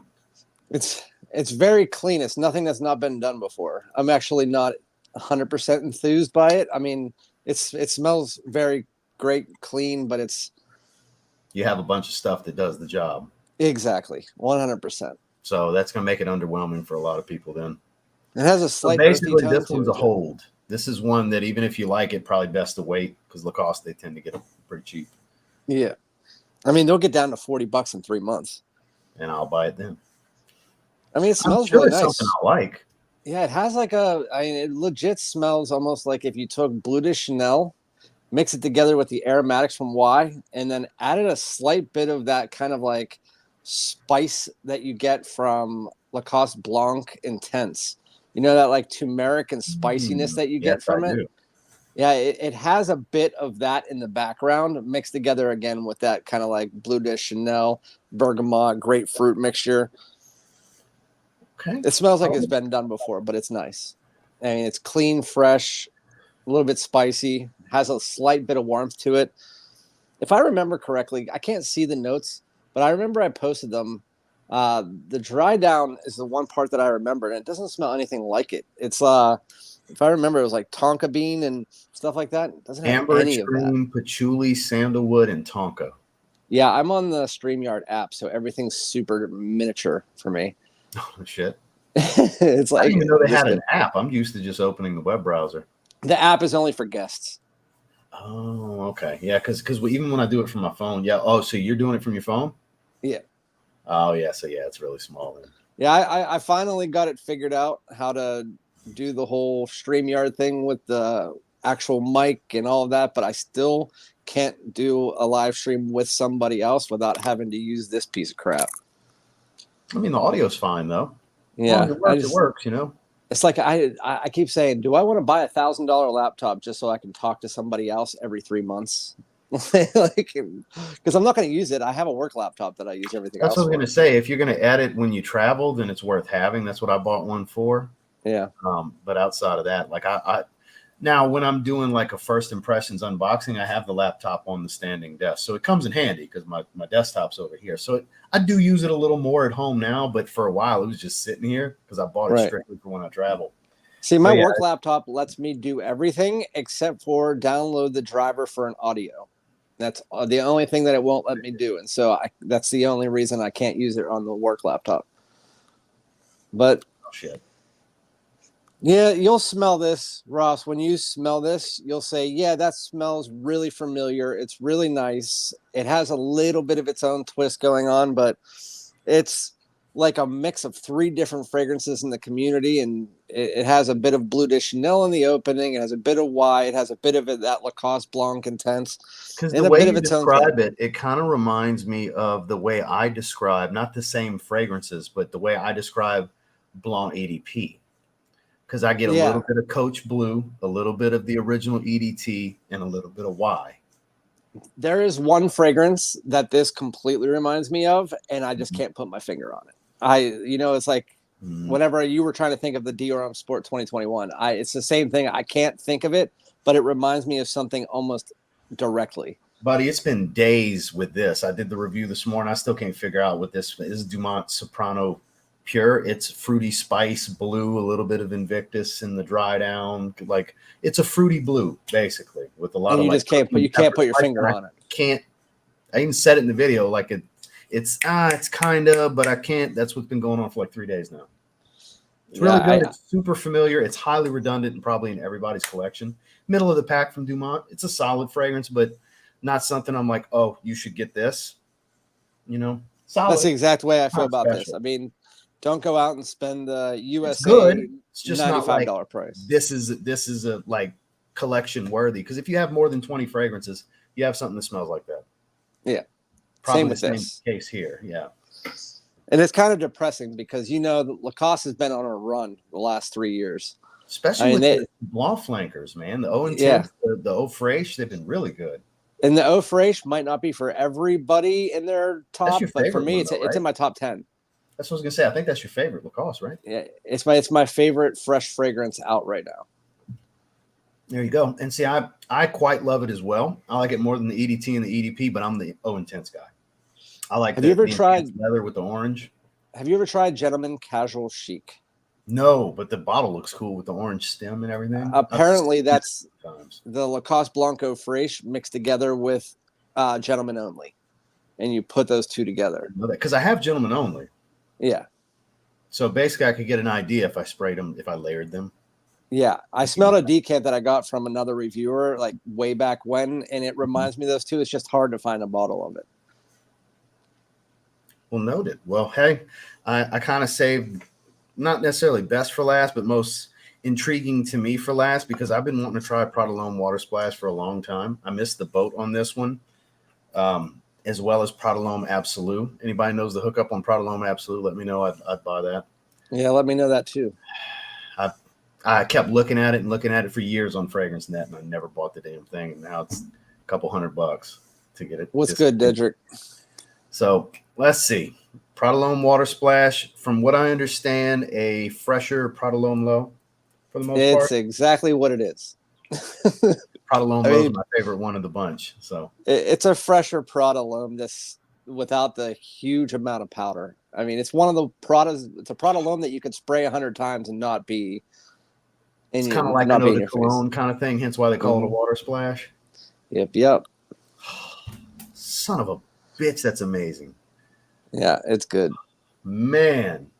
It's very clean. It's nothing that's not been done before. I'm actually not 100% enthused by it. I mean, it smells very great, clean, but you have a bunch of stuff that does the job. Exactly, 100%. So that's going to make it underwhelming for a lot of people then. It has a So slight earthy basically, tone this to one's it a too. hold. This is one that even if you like it, probably best to wait because Lacoste, they tend to get pretty cheap. Yeah. I mean, they'll get down to $40 in 3 months. And I'll buy it then. I mean, it I'm smells sure really it's something nice. I like. Yeah, it has like I mean, it legit smells almost like if you took Bleu de Chanel, mix it together with the aromatics from Y, and then added a slight bit of that kind of like spice that you get from Lacoste Blanc Intense. You know, that like turmeric and spiciness that you get Yes, I from it? do. Yeah, it has a bit of that in the background mixed together again with that kind of like Bleu de Chanel, bergamot, grapefruit mixture. Okay. It smells like it's Oh, been done before, but it's nice. I mean, it's clean, fresh, a little bit spicy, has a slight bit of warmth to it. If I remember correctly, I can't see the notes, but I remember I posted them. The dry down is the one part that I remember, and it doesn't smell anything like it. It's if I remember, it was like tonka bean and stuff like that. It doesn't have amber any of that. extreme, patchouli, sandalwood, and tonka. Yeah, I'm on the StreamYard app, so everything's super miniature for me. Oh shit! It's I like didn't even know they this had an big. app. I'm used to just opening the web browser. The app is only for guests. Oh, okay. Yeah, because even when I do it from my phone, yeah. Oh, so you're doing it from your phone? Yeah. Oh, yeah. So yeah, it's really small then. Yeah, I finally got it figured out how to do the whole StreamYard thing with the actual mic and all of that, but I still can't do a live stream with somebody else without having to use this piece of crap. I mean, the audio's fine though. As long as Yeah, it works, it works. You know. it's like I keep saying, do I want to buy $1,000 laptop just so I can talk to somebody else every 3 months? Like, because I'm not going to use it. I have a work laptop that I use everything That's else what I was for. gonna say. If you're gonna add it when you travel, then it's worth having. That's what I bought one for. Yeah. But outside of that, like I now when I'm doing like a first impressions unboxing, I have the laptop on the standing desk, so it comes in handy because my desktop's over here. So I do use it a little more at home now, but for a while it was just sitting here because I bought it Right. strictly for when I travel. See, my But yeah, work laptop lets me do everything except for download the driver for an audio. That's the only thing that it won't let me do. And so that's the only reason I can't use it on the work laptop. But oh shit. yeah, you'll smell this, Ross. When you smell this, you'll say, yeah, that smells really familiar. It's really nice. It has a little bit of its own twist going on, but it's like a mix of 3 different fragrances in the community, and it has a bit of Bleu de Chanel in the opening. It has a bit of Y. It has a bit of that Lacoste Blanc Intense, Because the and a way bit of you its own thing. describe it, it kind of reminds me of the way I describe not the same fragrances, but the way I describe Blanc EDP. Because I get a little Yeah, bit of Coach Blue, a little bit of the original EDT, and a little bit of Y. there is one fragrance that this completely reminds me of, and I just Mhm. can't put my finger on it. It's like Mhm. whenever you were trying to think of the Dior Sport 2021, it's the same thing. I can't think of it, but it reminds me of something almost directly. Buddy, it's been days with this. I did the review this morning. I still can't figure out what this is. Dumont Soprano Pure. It's fruity spice blue, a little bit of Invictus in the dry down. Like it's a fruity blue, basically, with a lot And of you like just can't put cooking you can't pepper put your spice. finger And I on it. can't. I even said it in the video. Like it's kind of, but I can't. That's what's been going on for like 3 days now. It's Yeah, really good. It's super familiar. It's highly redundant and probably in everybody's collection. Middle of the pack from Dumont. It's a solid fragrance, but not something I'm like, oh, you should get this. You know, that's the solid, exact way I feel not about this. special. I mean, don't go out and spend the It's USA good. It's just not like $95 price. this is a like collection worthy. Because if you have more than 20 fragrances, you have something that smells like that. Yeah. Probably Same the with same this. case here. Yeah. And it's kind of depressing because Lacoste has been on a run the last 3 years. Especially with the Blanc flankers, man. The O Intense, the O Fraiche, they've been really good. And the Eau Fraiche might not be for everybody in their That's top, your but for favorite me, one, it's though, it's in right? my top 10. That's what I was gonna say. I think that's your favorite Lacoste, right? Yeah, it's my favorite fresh fragrance out right now. There you go. And see, I quite love it as well. I like it more than the EDT and the EDP, but I'm the O Intense guy. I like Have you ever the tried intense leather with the orange. Have you ever tried Gentleman Casual Chic? No, but the bottle looks cool with the orange stem and everything. Apparently, that's times. the Lacoste Blanco Fraiche mixed together with Gentleman Only, and you put those two together. Because I have Gentleman Only. Yeah, So basically, I could get an idea if I sprayed them, if I layered them. Yeah, I smelled a decant that I got from another reviewer like way back when, and it reminds me of those two. It's just hard to find a bottle of it. Well, noted. Well, hey, I kind of saved not necessarily best for last, but most intriguing to me for last because I've been wanting to try Prada Luna Water Splash for a long time. I missed the boat on this one, as well as Prada Luna Absolute. Anybody knows the hookup on Prada Luna Absolute? Let me know. I'd buy that. Yeah, let me know that too. I kept looking at it for years on Fragrance Net, and I never bought the damn thing. And now it's a couple $100 to get it. What's good, Dedrick? So let's see. Prada Luna Water Splash, from what I understand, a fresher Prada Luna Low for the most part. It's exactly what it is. Prada Luna Low is my favorite one of the bunch. So it's a fresher Prada Luna this without the huge amount of powder. I mean, it's one of the Pradas. It's a Prada Luna that you could spray 100 times and not be. It's kind of like an eau de cologne kind of thing, hence why they call it a water splash. Yep. Son of a bitch, that's amazing. Yeah, it's good. Man,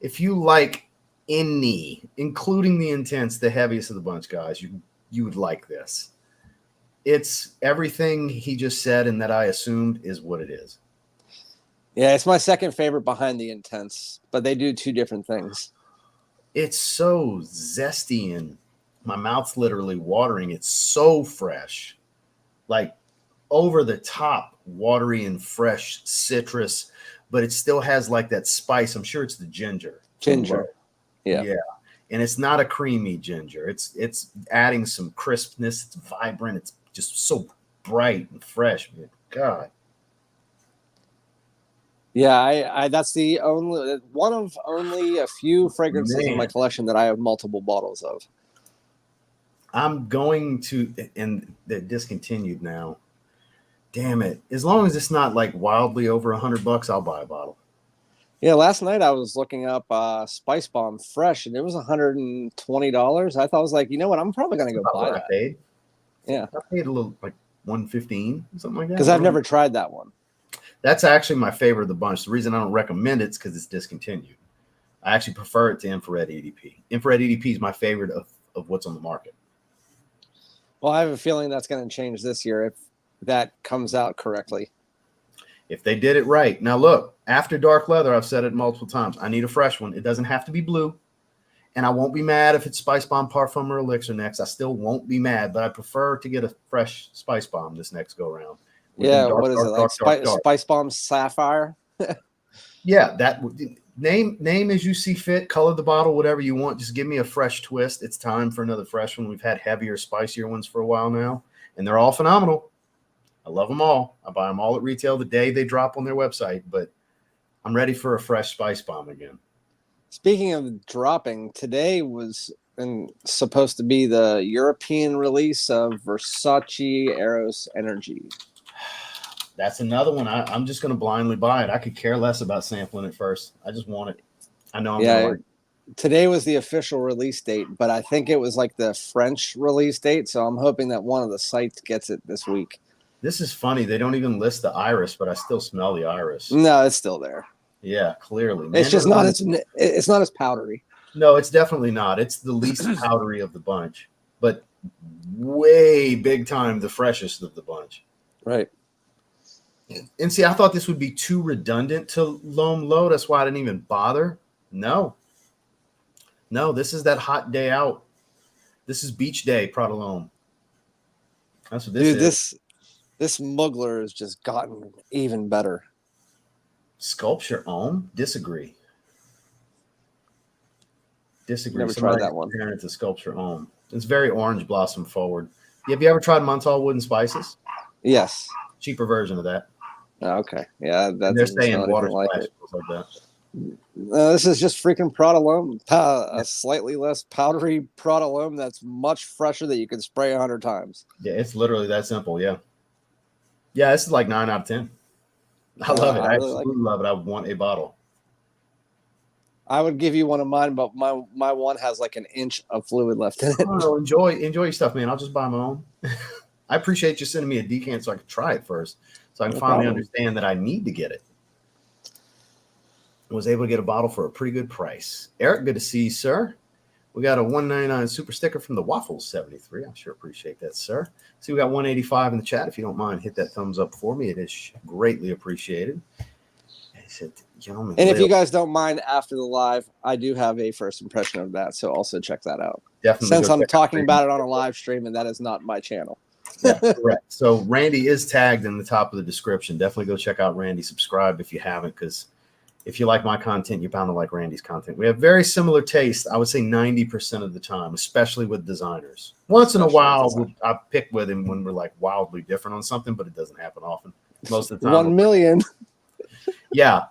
if you like any, including the Intense, the heaviest of the bunch, guys, you would like this. It's everything he just said and that I assumed is what it is. Yeah, it's my second favorite behind the Intense, but they do two different things. It's so zesty and my mouth's literally watering. It's so fresh, like over the top, watery and fresh citrus, but it still has like that spice. I'm sure it's the ginger. Yeah. And it's not a creamy ginger. It's adding some crispness. It's vibrant. It's just so bright and fresh. Man. God. Yeah, I that's the only one of only a few fragrances in my collection that I have multiple bottles of. I'm going to, and they're discontinued now. Damn it. As long as it's not like wildly over $100, I'll buy a bottle. Yeah, last night I was looking up Spice Bomb Fresh, and it was $120. I thought I was like, you know what? I'm probably going to go buy that. I paid. Yeah. I paid a little, like $115, something like that. Because I've never tried that one. That's actually my favorite of the bunch. The reason I don't recommend it is because it's discontinued. I actually prefer it to Infrared EDP. Infrared EDP is my favorite of what's on the market. Well, I have a feeling that's going to change this year if that comes out correctly. If they did it right. Now, look, after Dark Leather, I've said it multiple times. I need a fresh one. It doesn't have to be blue. And I won't be mad if it's Spice Bomb Parfum or Elixir next. I still won't be mad, but I prefer to get a fresh Spice Bomb this next go around. Yeah, what is it? Like Spice Bomb Sapphire? Yeah, that name as you see fit, color the bottle, whatever you want. Just give me a fresh twist. It's time for another fresh one. We've had heavier, spicier ones for a while now, and they're all phenomenal. I love them all. I buy them all at retail the day they drop on their website, but I'm ready for a fresh Spice Bomb again. Speaking of dropping, today was supposed to be the European release of Versace Eros Energy. That's another one. I'm just going to blindly buy it. I could care less about sampling it first. I just want it. I know I'm going to like it. Today was the official release date, but I think it was like the French release date, so I'm hoping that one of the sites gets it this week. This is funny. They don't even list the iris, but I still smell the iris. No, it's still there. Yeah, clearly. It's just not it's not as powdery. No, it's definitely not. It's the least powdery of the bunch, but way big time the freshest of the bunch. Right. And see, I thought this would be too redundant to Loam Low. That's why I didn't even bother. No, this is that hot day out. This is beach day, Prada Loam. That's what this is. This Mugler has just gotten even better. Sculpture Ohm? Disagree. Never tried that one. Comparing it to Sculpture Ohm. It's very orange blossom forward. Have you ever tried Montal Wood and Spices? Yes. Cheaper version of that. Okay. Yeah, they're saying water splash like that. This is just freaking Prada Loam, a slightly less powdery Prada Loam that's much fresher that you can spray 100 times. Yeah, it's literally that simple. Yeah, this is like 9 out of 10. I love it. I really absolutely love it. I want a bottle. I would give you one of mine, but my one has like an inch of fluid left in it. Oh, enjoy your stuff, man. I'll just buy my own. I appreciate you sending me a decant so I could try it first, so I can finally understand that I need to get it. Was able to get a bottle for a pretty good price. Eric, good to see you, sir. We got a 199 super sticker from the Waffles 73. I sure appreciate that, sir. See, we got 185 in the chat. If you don't mind, hit that thumbs up for me. It is greatly appreciated. He said, and if you guys don't mind, after the live, I do have a first impression of that, so also check that out. Definitely. Since I'm talking about it on a live stream, and that is not my channel. Yeah, correct. So Randy is tagged in the top of the description. Definitely go check out Randy. Subscribe if you haven't, because if you like my content, you're bound to like Randy's content. We have very similar taste, I would say 90% of the time, especially with designers. Once in a while, I pick with him when we're like wildly different on something, but it doesn't happen often. Most of the time. 1 million. Yeah.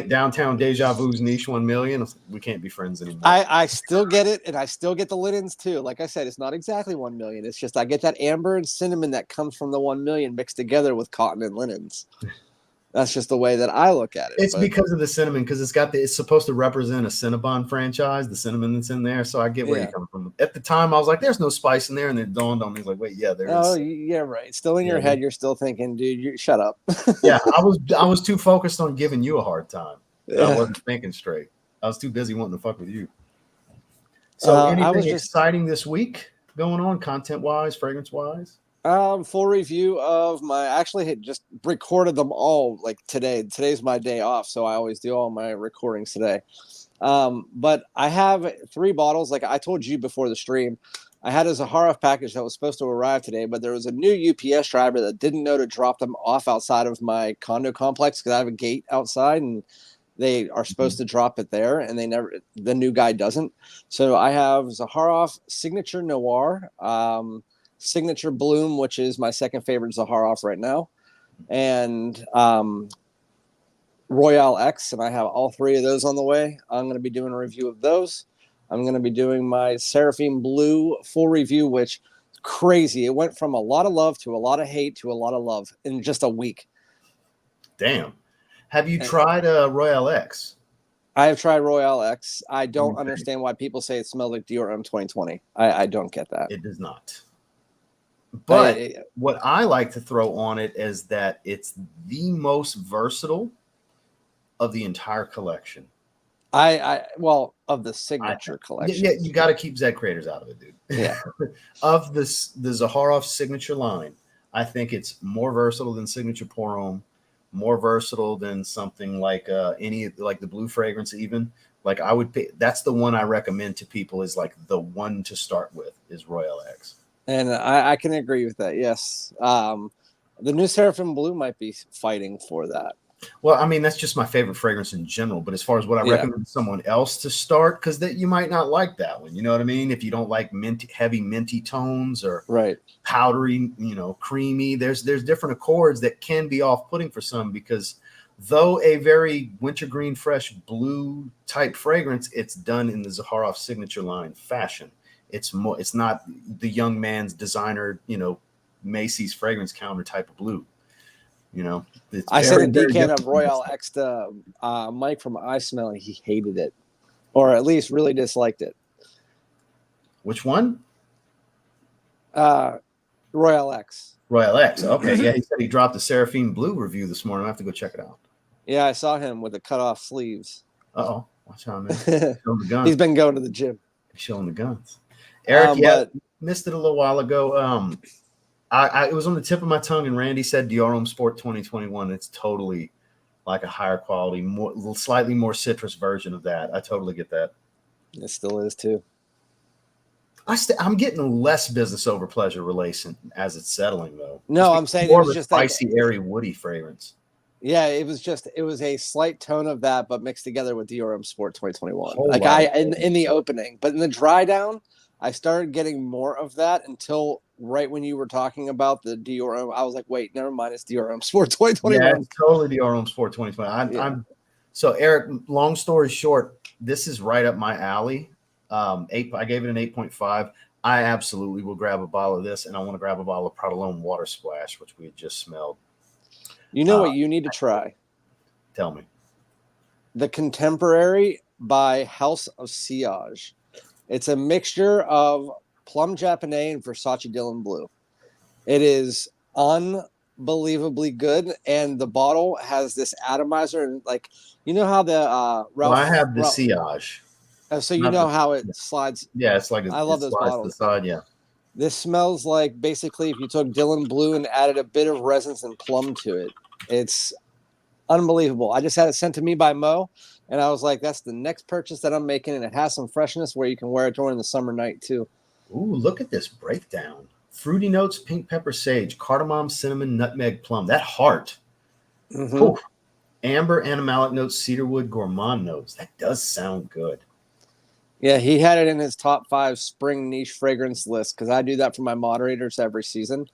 Downtown Deja Vu's niche 1 million. We can't be friends anymore. I still get it, and I still get the linens too. Like I said, it's not exactly 1 million. It's just I get that amber and cinnamon that comes from the 1 million mixed together with cotton and linens. That's just the way that I look at it. It's because of the cinnamon, because it's supposed to represent a Cinnabon franchise, the cinnamon that's in there. So I get where you come from. At the time, I was like, "There's no spice in there," and it dawned on me, like, "Wait, yeah, there is." Oh, yeah, right. Still in your head, you're still thinking, "Dude, you shut up." Yeah, I was too focused on giving you a hard time. I wasn't thinking straight. I was too busy wanting to fuck with you. So, anything exciting this week going on, content wise, fragrance wise? Full review of I actually had just recorded them all like today. Today's my day off, so I always do all my recordings today. But I have 3 bottles. Like I told you before the stream, I had a Zaharoff package that was supposed to arrive today, but there was a new UPS driver that didn't know to drop them off outside of my condo complex because I have a gate outside, and they are supposed to drop it there, and the new guy doesn't. So I have Zaharoff Signature Noir, Signature Bloom, which is my second favorite Zaharoff right now, and Royale X, and I have all 3 of those on the way. I'm going to be doing a review of those. I'm going to be doing my Seraphim Blue full review, which is crazy. It went from a lot of love to a lot of hate to a lot of love in just a week. Damn. Have you tried Royale X? I have tried Royale X. I don't understand why people say it smells like Dior M 2020. I don't get that. It does not. But what I like to throw on it is that it's the most versatile of the entire collection. Of the signature collection. Yeah, you got to keep Zed Creators out of it, dude. Yeah. Of the Zaharoff signature line, I think it's more versatile than Signature Pour Homme, more versatile than something like any like the blue fragrance even. Like I would pick, that's the one I recommend to people is like the one to start with is Royale X. And I can agree with that. Yes. The new Seraphim Blue might be fighting for that. Well, I mean, that's just my favorite fragrance in general. But as far as what I recommend someone else to start, because you might not like that one. You know what I mean? If you don't like heavy minty tones or powdery, creamy, there's different accords that can be off-putting for some, because though a very wintergreen fresh blue type fragrance, it's done in the Zaharoff signature line fashion. It's not the young man's designer, Macy's fragrance counter type of blue. I sent a decan of Royale X to Mike from I Smell, and he hated it, or at least really disliked it. Which one? Royale X. Royale X. Okay, yeah, he said he dropped the Seraphim Blue review this morning. I have to go check it out. Yeah, I saw him with the cut off sleeves. Uh-oh, watch out, man. Showing the guns. He's been going to the gym. Showing the guns. Eric, missed it a little while ago. It was on the tip of my tongue, and Randy said Dior Homme Sport 2021. It's totally like a higher quality, slightly more citrus version of that. I totally get that. It still is too. I'm getting less business over pleasure relation as it's settling, though. No, I'm saying more it was of a just spicy, airy, woody fragrance. Yeah, it was a slight tone of that, but mixed together with Dior Homme Sport 2021. In the opening, but in the dry down, I started getting more of that until right when you were talking about the Dior Homme. I was like, wait, never mind, it's Dior Homme Sport 2021. Yeah, it's totally Dior Homme Sport 2021. So Eric, long story short, this is right up my alley. I gave it an 8.5. I absolutely will grab a bottle of this, and I want to grab a bottle of Prada Luna Water Splash, which we had just smelled. You know what you need to try? Tell me. The Contemporary by House of Sillage. It's a mixture of Plum Japonais and Versace Dylan Blue. It is unbelievably good, and the bottle has this atomizer, and like you know how the Well, Ralph, I have the Ralph Sillage. so you Not know the, how it slides. yeah, it's like I it love those slides to the bottles. side. Yeah. This smells like basically if you took Dylan Blue and added a bit of resins and plum to it. It's unbelievable. I just had it sent to me by Mo, and I was like, that's the next purchase that I'm making, and it has some freshness where you can wear it during the summer night too. Ooh, look at this breakdown. Fruity notes, pink pepper, sage, cardamom, cinnamon, nutmeg, plum. That heart. Mm-hmm. Whew. Amber, animalic notes, cedarwood, gourmand notes. That does sound good. Yeah, he had it in his top 5 spring niche fragrance list because I do that for my moderators every season.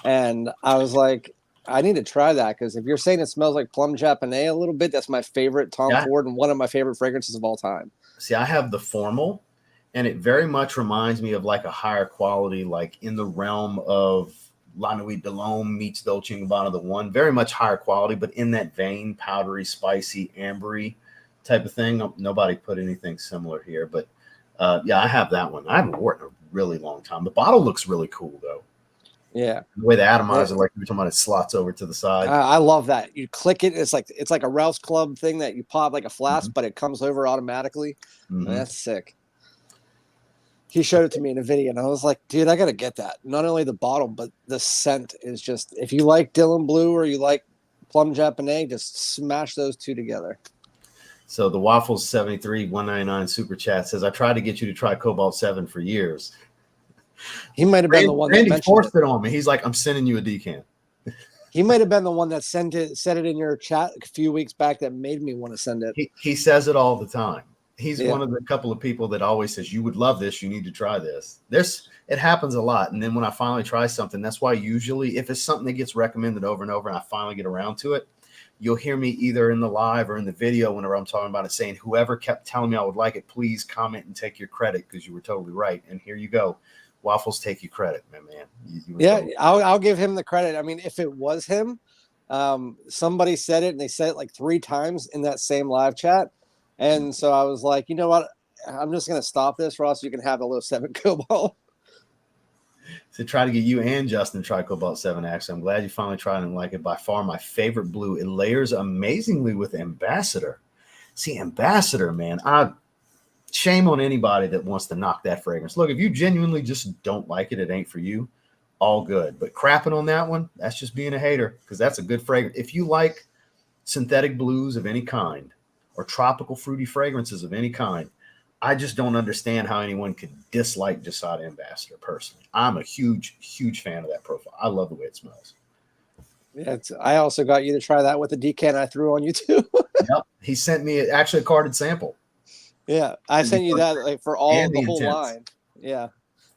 And I was like, I need to try that because if you're saying it smells like plum japonais a little bit, that's my favorite Tom Yeah. Ford and one of my favorite fragrances of all time. See, I have the formal, and it very much reminds me of like a higher quality, like in the realm of La Nuit de l'Homme meets Dolce & Gabbana, the one. Very much higher quality, but in that vein, powdery, spicy, ambery type of thing. Nobody put anything similar here, but yeah, I have that one. I haven't worn it in a really long time. The bottle looks really cool, though. Yeah. The way the atomizer, like you were talking about, it slots over to the side. I love that. You click it. It's like a Ralph's Club thing that you pop like a flask, Mm-hmm. but it comes over automatically. Mm-hmm. That's sick. He showed it to me in a video, and I was like, dude, I got to get that. Not only the bottle, but the scent is just, if you like Dylan Blue or you like Plum Japonais, just smash those two together. So the Waffles 73 199 super chat says, I tried to get you to try Cobalt 7 for years. He might have been the one Randy that forced it on me. He's like, I'm sending you a decant. He might have been the one that said it in your chat a few weeks back that made me want to send it. He says it all the time. He's one of the couple of people that always says, you would love this. You need to try this. It happens a lot. And then when I finally try something, that's why usually if it's something that gets recommended over and over and I finally get around to it, you'll hear me either in the live or in the video whenever I'm talking about it saying, whoever kept telling me I would like it, please comment and take your credit because you were totally right. And here you go. Waffles take you credit, man. Yeah, totally I'll give him the credit. I mean, if it was him, somebody said it and they said it like 3 times in that same live chat. And so I was like, you know what? I'm just going to stop this, Ross. You can have the Loewe 7 Cobalt. To try to get you and Justin to try Cobalt 7, actually. I'm glad you finally tried it and like it. By far my favorite blue. It layers amazingly with Ambassador. See, Ambassador, man, shame on anybody that wants to knock that fragrance. Look, if you genuinely just don't like it, it ain't for you, all good. But crapping on that one, that's just being a hater because that's a good fragrance. If you like synthetic blues of any kind or tropical fruity fragrances of any kind, I just don't understand how anyone could dislike Jasada Ambassador personally. I'm a huge, huge fan of that profile. I love the way it smells. Yeah, I also got you to try that with the decant I threw on you too. Yep. He sent me actually a carded sample. Yeah, I sent you that like for all the whole Intense. line. Yeah.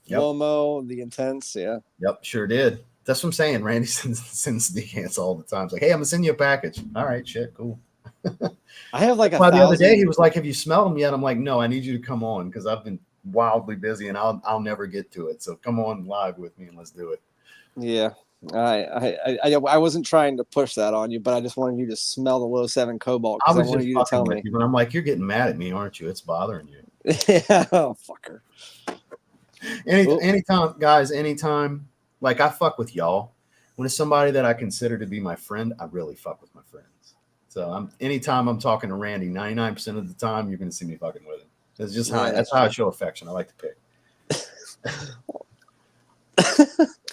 Yep. Lomo, the Intense, yeah. Yep, sure did. That's what I'm saying. Randy sends decants all the time. It's like, hey, I'm gonna send you a package. All right, shit, cool. I have like the other day he was like, have you smelled them yet? I'm like, no, I need you to come on because I've been wildly busy and I'll never get to it. So come on live with me and let's do it. Yeah. I wasn't trying to push that on you, but I just wanted you to smell the Loewe 7 Cobalt because I wanted you to tell me. But I'm like, you're getting mad at me, aren't you? It's bothering you. Yeah, oh, fucker. Anytime, guys, anytime. Like I fuck with y'all. When it's somebody that I consider to be my friend, I really fuck with my friends. So anytime I'm talking to Randy, 99% of the time you're gonna see me fucking with him. That's just that's how I show affection. I like to pick.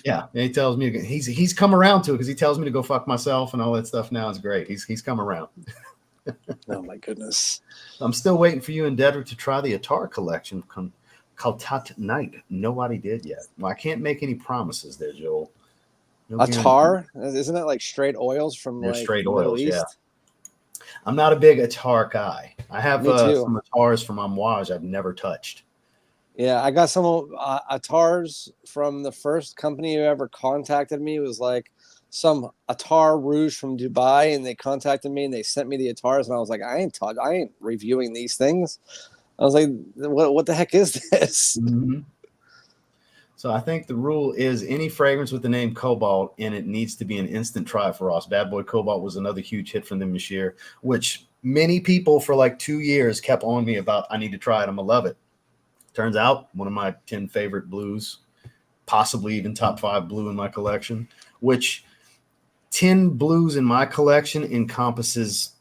Yeah, and he tells me he's come around to it because he tells me to go fuck myself and all that stuff now is great. He's come around. Oh my goodness. I'm still waiting for you and Dedrick to try the Attar collection Kaltat Night. Nobody did yet. Well, I can't make any promises there, Joel. No Attar? Isn't it like straight oils from like straight Middle oils, East? Yeah. I'm not a big Attar guy. I have some Attars from Amouage I've never touched. Yeah, I got some Attars from the first company who ever contacted me. It was like some Attar Rouge from Dubai, and they contacted me and they sent me the Attars, and I was like, I ain't reviewing these things. I was like, what the heck is this? Mm-hmm. So I think the rule is any fragrance with the name Cobalt in it needs to be an instant try for us. Bad Boy Cobalt was another huge hit from them this year, which many people for like 2 years kept on me about. I need to try it. I'm going to love it. Turns out one of my 10 favorite blues, possibly even top 5 blue in my collection, which 10 blues in my collection encompasses,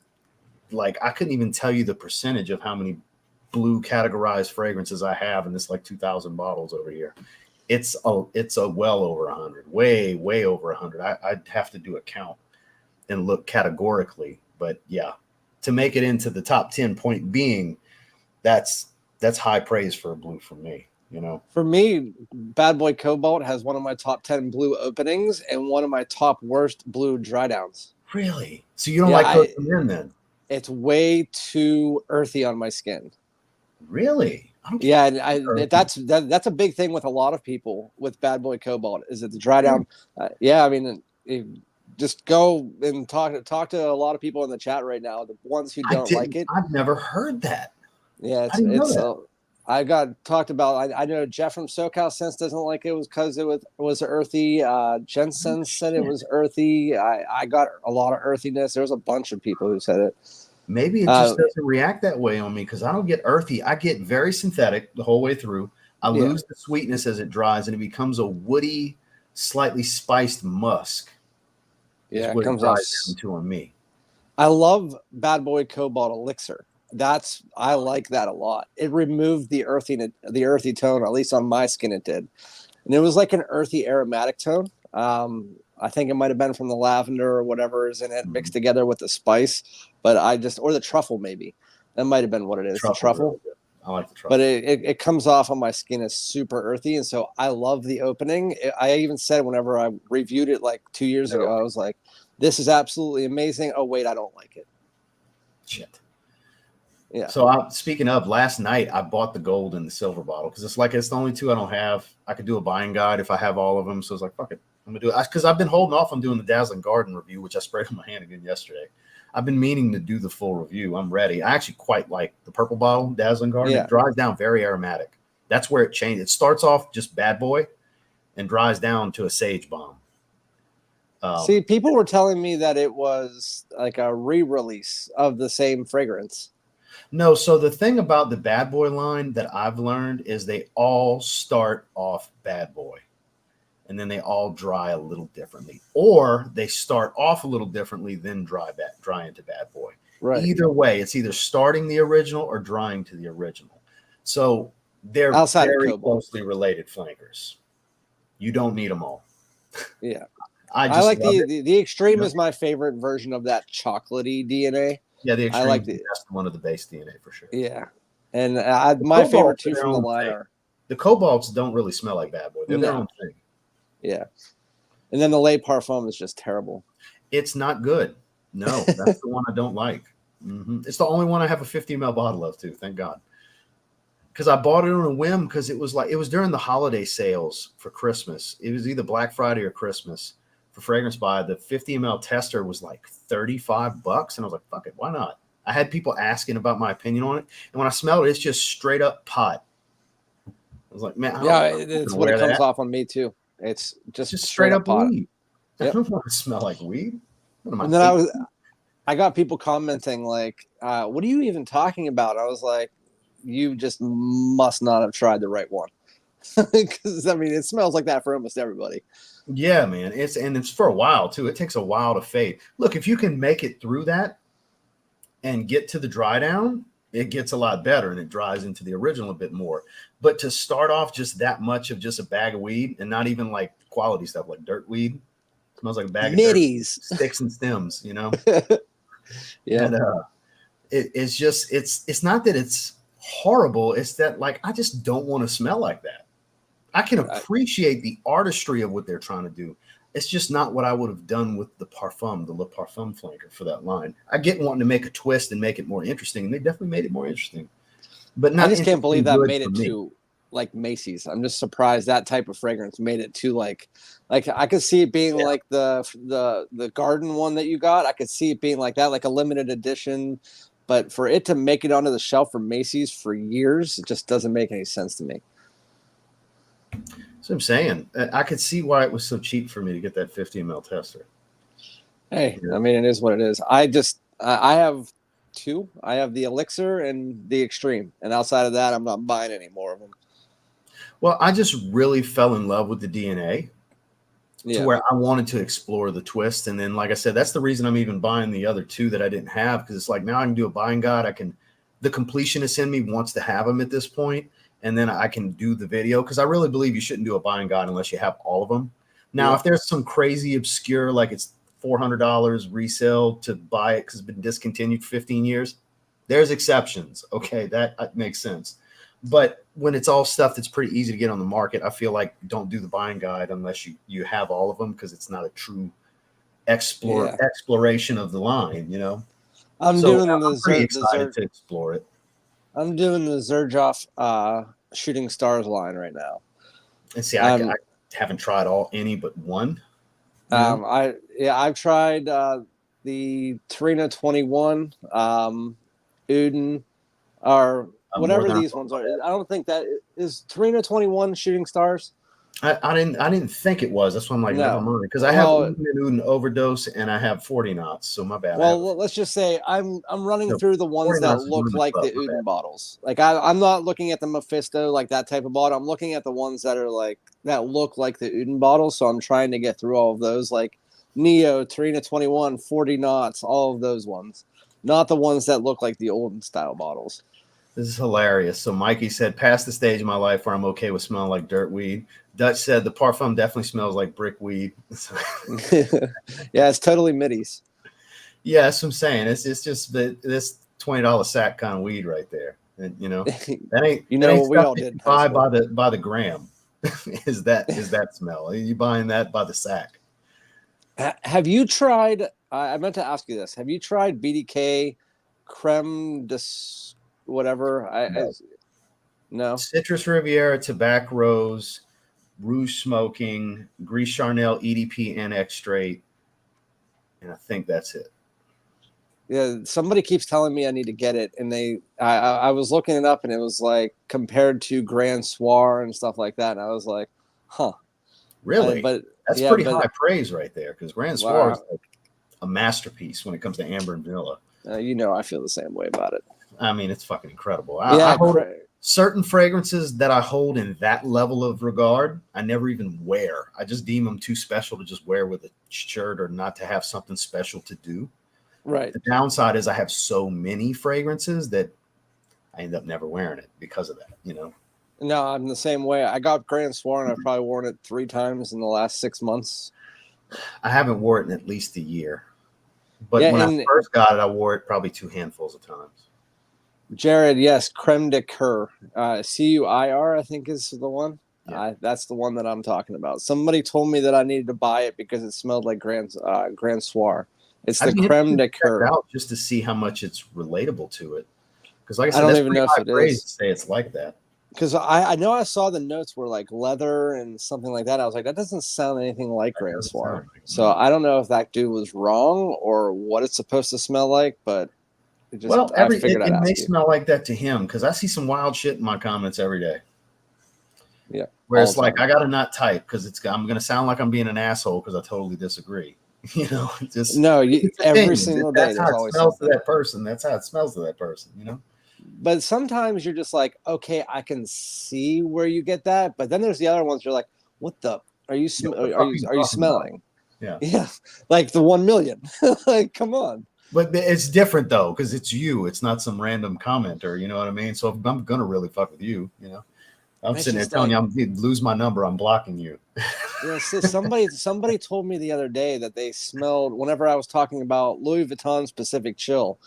like, I couldn't even tell you the percentage of how many blue categorized fragrances I have in this like 2,000 bottles over here. It's a well over 100, way over 100. I'd have to do a count and look categorically, but yeah, to make it into the top 10, point being, that's high praise for a blue for me. You know, For me, Bad Boy Cobalt has one of my top 10 blue openings and one of my top worst blue dry downs. really. So you don't Yeah, like Coach in then? it's way too earthy on my skin. Really? Yeah, and that's a big thing with a lot of people with Bad Boy Cobalt is that the dry down. Yeah, I mean, just go and talk to a lot of people in the chat right now. The ones who don't like it. I've never heard that. Yeah, I didn't know that. I got talked about. I know Jeff from SoCal Sense doesn't like it because it was earthy. Jensen said it was earthy. I got a lot of earthiness. There was a bunch of people who said it. Maybe it just doesn't react that way on me because I don't get earthy. I get very synthetic the whole way through. I lose the sweetness as it dries, and it becomes a woody, slightly spiced musk. Yeah, it comes off into on me. I love Bad Boy Cobalt Elixir. I like that a lot. It removed the earthy tone, at least on my skin it did. And it was like an earthy aromatic tone. I think it might have been from the lavender or whatever is in it mixed together with the spice, but or the truffle maybe. That might have been what it is. The truffle. Really, I like the truffle. But it comes off on my skin as super earthy, and so I love the opening. I even said whenever I reviewed it like 2 years ago, I was like, this is absolutely amazing. Oh wait, I don't like it. Shit. Yeah. So speaking of, last night I bought the gold and the silver bottle because it's the only two I don't have. I could do a buying guide if I have all of them. So I was like, fuck it, I'm gonna do it because I've been holding off on doing the Dazzling Garden review, which I sprayed on my hand again yesterday. I've been meaning to do the full review. I'm ready. I actually quite like the purple bottle Dazzling Garden. It dries down very aromatic. That's where it changed. It starts off just Bad Boy and dries down to a Sage Bomb. See, people were telling me that it was like a re-release of the same fragrance. No, so the thing about the Bad Boy line that I've learned is they all start off Bad Boy and then they all dry a little differently, or they start off a little differently, then dry into Bad Boy. Right. Either way, it's either starting the original or drying to the original. So they're very closely related flankers. You don't need them all. Yeah. I like the Extreme is my favorite version of that chocolatey DNA. Yeah, the Extreme is the best one of the base DNA for sure. Yeah. And my favorite two from the line are the Cobalts don't really smell like Bad Boy. They're their own thing. Yeah. And then the Le Parfum is just terrible. It's not good. No, that's the one I don't like. It's the only one I have a 50 ml bottle of too. Thank God. Because I bought it on a whim because it was during the holiday sales for Christmas. It was either Black Friday or Christmas for Fragrance Buy. The 50 ml tester was like $35. And I was like, fuck it. Why not? I had people asking about my opinion on it. And when I smelled it, it's just straight up pot. I was like, man, it's what it comes off on me too. It's just straight up pot. Weed. Yep. I don't want to smell like weed. And then I got people commenting like, what are you even talking about? I was like, you just must not have tried the right one. Because I mean, it smells like that for almost everybody. Yeah, man. It's for a while too. It takes a while to fade. Look, if you can make it through that and get to the dry down, it gets a lot better and it dries into the original a bit more. But to start off just that much of just a bag of weed and not even like quality stuff like dirt weed, it smells like a bag of dirt, sticks and stems, you know? Yeah. And, it's just, it's not that it's horrible. It's that like, I just don't want to smell like that. I can appreciate the artistry of what they're trying to do. It's just not what I would have done with the Parfum, the Le Parfum flanker for that line. I get wanting to make a twist and make it more interesting, and they definitely made it more interesting. But not I just can't believe that made it to like Macy's. I'm just surprised that type of fragrance made it to like I could see it being like the garden one that you got. I could see it being like that, like a limited edition. But for it to make it onto the shelf for Macy's for years, it just doesn't make any sense to me. So I'm saying I could see why it was so cheap for me to get that 50 ml tester. Hey, I mean, it is what it is. I have two. I have the Elixir and the Extreme, and outside of that, I'm not buying any more of them. Well, I just really fell in love with the DNA, to where I wanted to explore the twist. And then, like I said, that's the reason I'm even buying the other two that I didn't have, because it's like now I can do a buying guide. The completionist in me wants to have them at this point, and then I can do the video, because I really believe you shouldn't do a buying guide unless you have all of them. Now, if there's some crazy obscure, like it's $400 resale to buy it because it's been discontinued for 15 years, there's exceptions. Okay, that makes sense. But when it's all stuff that's pretty easy to get on the market, I feel like don't do the buying guide unless you have all of them, because it's not a true exploration of the line, you know. I'm pretty excited to explore it. I'm doing the Zerjoff Shooting Stars line right now. And see, I haven't tried any but one. I've tried the Torino 21, Uden, or whatever these ones are. I don't think that is Torino 21 Shooting Stars. I didn't think it was. That's why I'm like, never mind, because I have Uden Overdose and I have 40 knots. So my bad. Well, let's just say I'm running through the ones that look like the Uden bottles. Like I'm not looking at the Mephisto, like that type of bottle. I'm looking at the ones that are like that look like the Uden bottles. So I'm trying to get through all of those, like Neo, Torino 21, 40 knots, all of those ones, not the ones that look like the old style bottles. This is hilarious. So Mikey said, past the stage of my life where I'm okay with smelling like dirt weed. Dutch said the parfum definitely smells like brick weed. Yeah, it's totally middies. Yeah, that's what I'm saying. It's just this $20 sack kind of weed right there. And, you know, that ain't what we all did. Buy by the gram. is that smell? Are you buying that by the sack? Have you tried? I meant to ask you this. Have you tried BDK Creme de whatever? No. Citrus Riviera, Tobacco Rose, Rouge Smoking, Gris Charnel, EDP, and X Straight, and I think that's it. Yeah, somebody keeps telling me I need to get it, and I was looking it up, and it was like compared to Grand Soir and stuff like that, and I was like, huh. Really? But that's pretty high praise right there, because Grand Soir is like a masterpiece when it comes to amber and vanilla. I feel the same way about it. I mean, it's fucking incredible. I hold certain fragrances that I hold in that level of regard, I never even wear. I just deem them too special to just wear with a shirt or not to have something special to do. Right. The downside is I have so many fragrances that I end up never wearing it because of that, you know? No, I'm the same way. I got Grand Soir, and I've probably worn it 3 times in the last 6 months. I haven't worn it in at least a year. But when I first got it, I wore it probably 2 handfuls of times. Jared, yes, Creme de Coeur. CUIR, I think is the one. Yeah. That's the one that I'm talking about. Somebody told me that I needed to buy it because it smelled like Grand Soir. It's the Creme de Coeur. Out just to see how much it's relatable to it. Because like I said, I don't even know if it is. To say it's like that. Because I know I saw the notes were like leather and something like that. I was like, that doesn't sound anything like Grand Soir. So I don't know if that dude was wrong or what it's supposed to smell like, but it may smell like that to him, because I see some wild shit in my comments every day. Yeah. Where it's like, I got to not type because I'm going to sound like I'm being an asshole because I totally disagree. You know, just every single day. That's how it smells to that person. That's how it smells to that person, you know? But sometimes you're just like, okay, I can see where you get that. But then there's the other ones you're like, what the are you smelling? Yeah. Yeah. Like the 1 million. Like, come on. But it's different though, because it's you. It's not some random commenter, you know what I mean? So if I'm gonna really fuck with you, you know. I'm sitting there telling you, I'm gonna lose my number, I'm blocking you. Yeah, so somebody told me the other day that they smelled whenever I was talking about Louis Vuitton's Pacific Chill.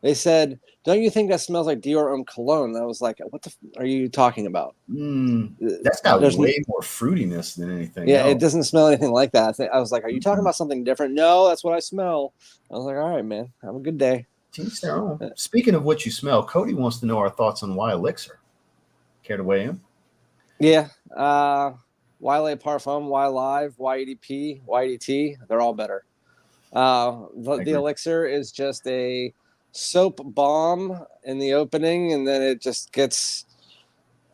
They said, "Don't you think that smells like Dior Homme Cologne?" And I was like, "What are you talking about?" That's got way more fruitiness than anything. Yeah, it doesn't smell anything like that. I was like, "Are you talking about something different?" No, that's what I smell. I was like, "All right, man, have a good day." Teach their own. Speaking of what you smell, Cody wants to know our thoughts on Y Elixir. Care to weigh in? Yeah, Y Le Parfum, Y Live, Y EDP, Y EDT, they're all better. The Elixir is just a soap bomb in the opening, and then it just gets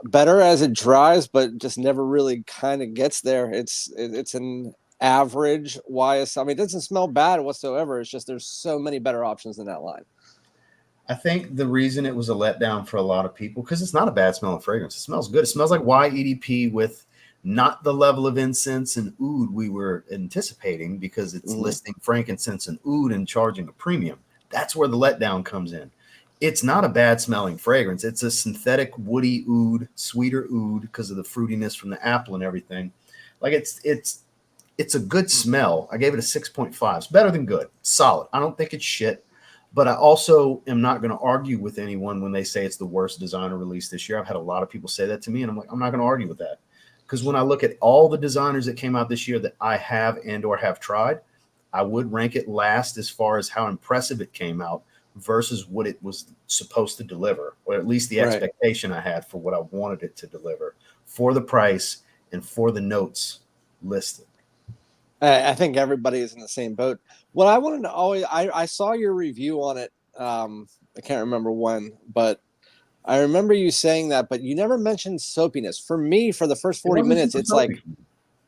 better as it dries, but just never really kind of gets there. It's an average YSL. I mean, it doesn't smell bad whatsoever. It's just there's so many better options in that line. I think the reason it was a letdown for a lot of people, because it's not a bad smelling fragrance. It smells good. It smells like Y EDP with Not the level of incense and oud we were anticipating, because it's listing frankincense and oud and charging a premium. That's where the letdown comes in. It's not a bad smelling fragrance. It's a synthetic woody oud, sweeter oud because of the fruitiness from the apple and everything. Like it's a good smell. I gave it a 6.5. It's better than good. Solid. I don't think it's shit. But I also am not going to argue with anyone when they say it's the worst designer release this year. I've had a lot of people say that to me, and I'm like, I'm not going to argue with that. Because when I look at all the designers that came out this year that I have and or have tried, I would rank it last as far as how impressive it came out versus what it was supposed to deliver, or at least the expectation I had for what I wanted it to deliver for the price and for the notes listed. I think everybody is in the same boat. What I wanted to always, I saw your review on it. I can't remember when, but I remember you saying that, but you never mentioned soapiness. For me, for the first 40 minutes, it's soapy. like,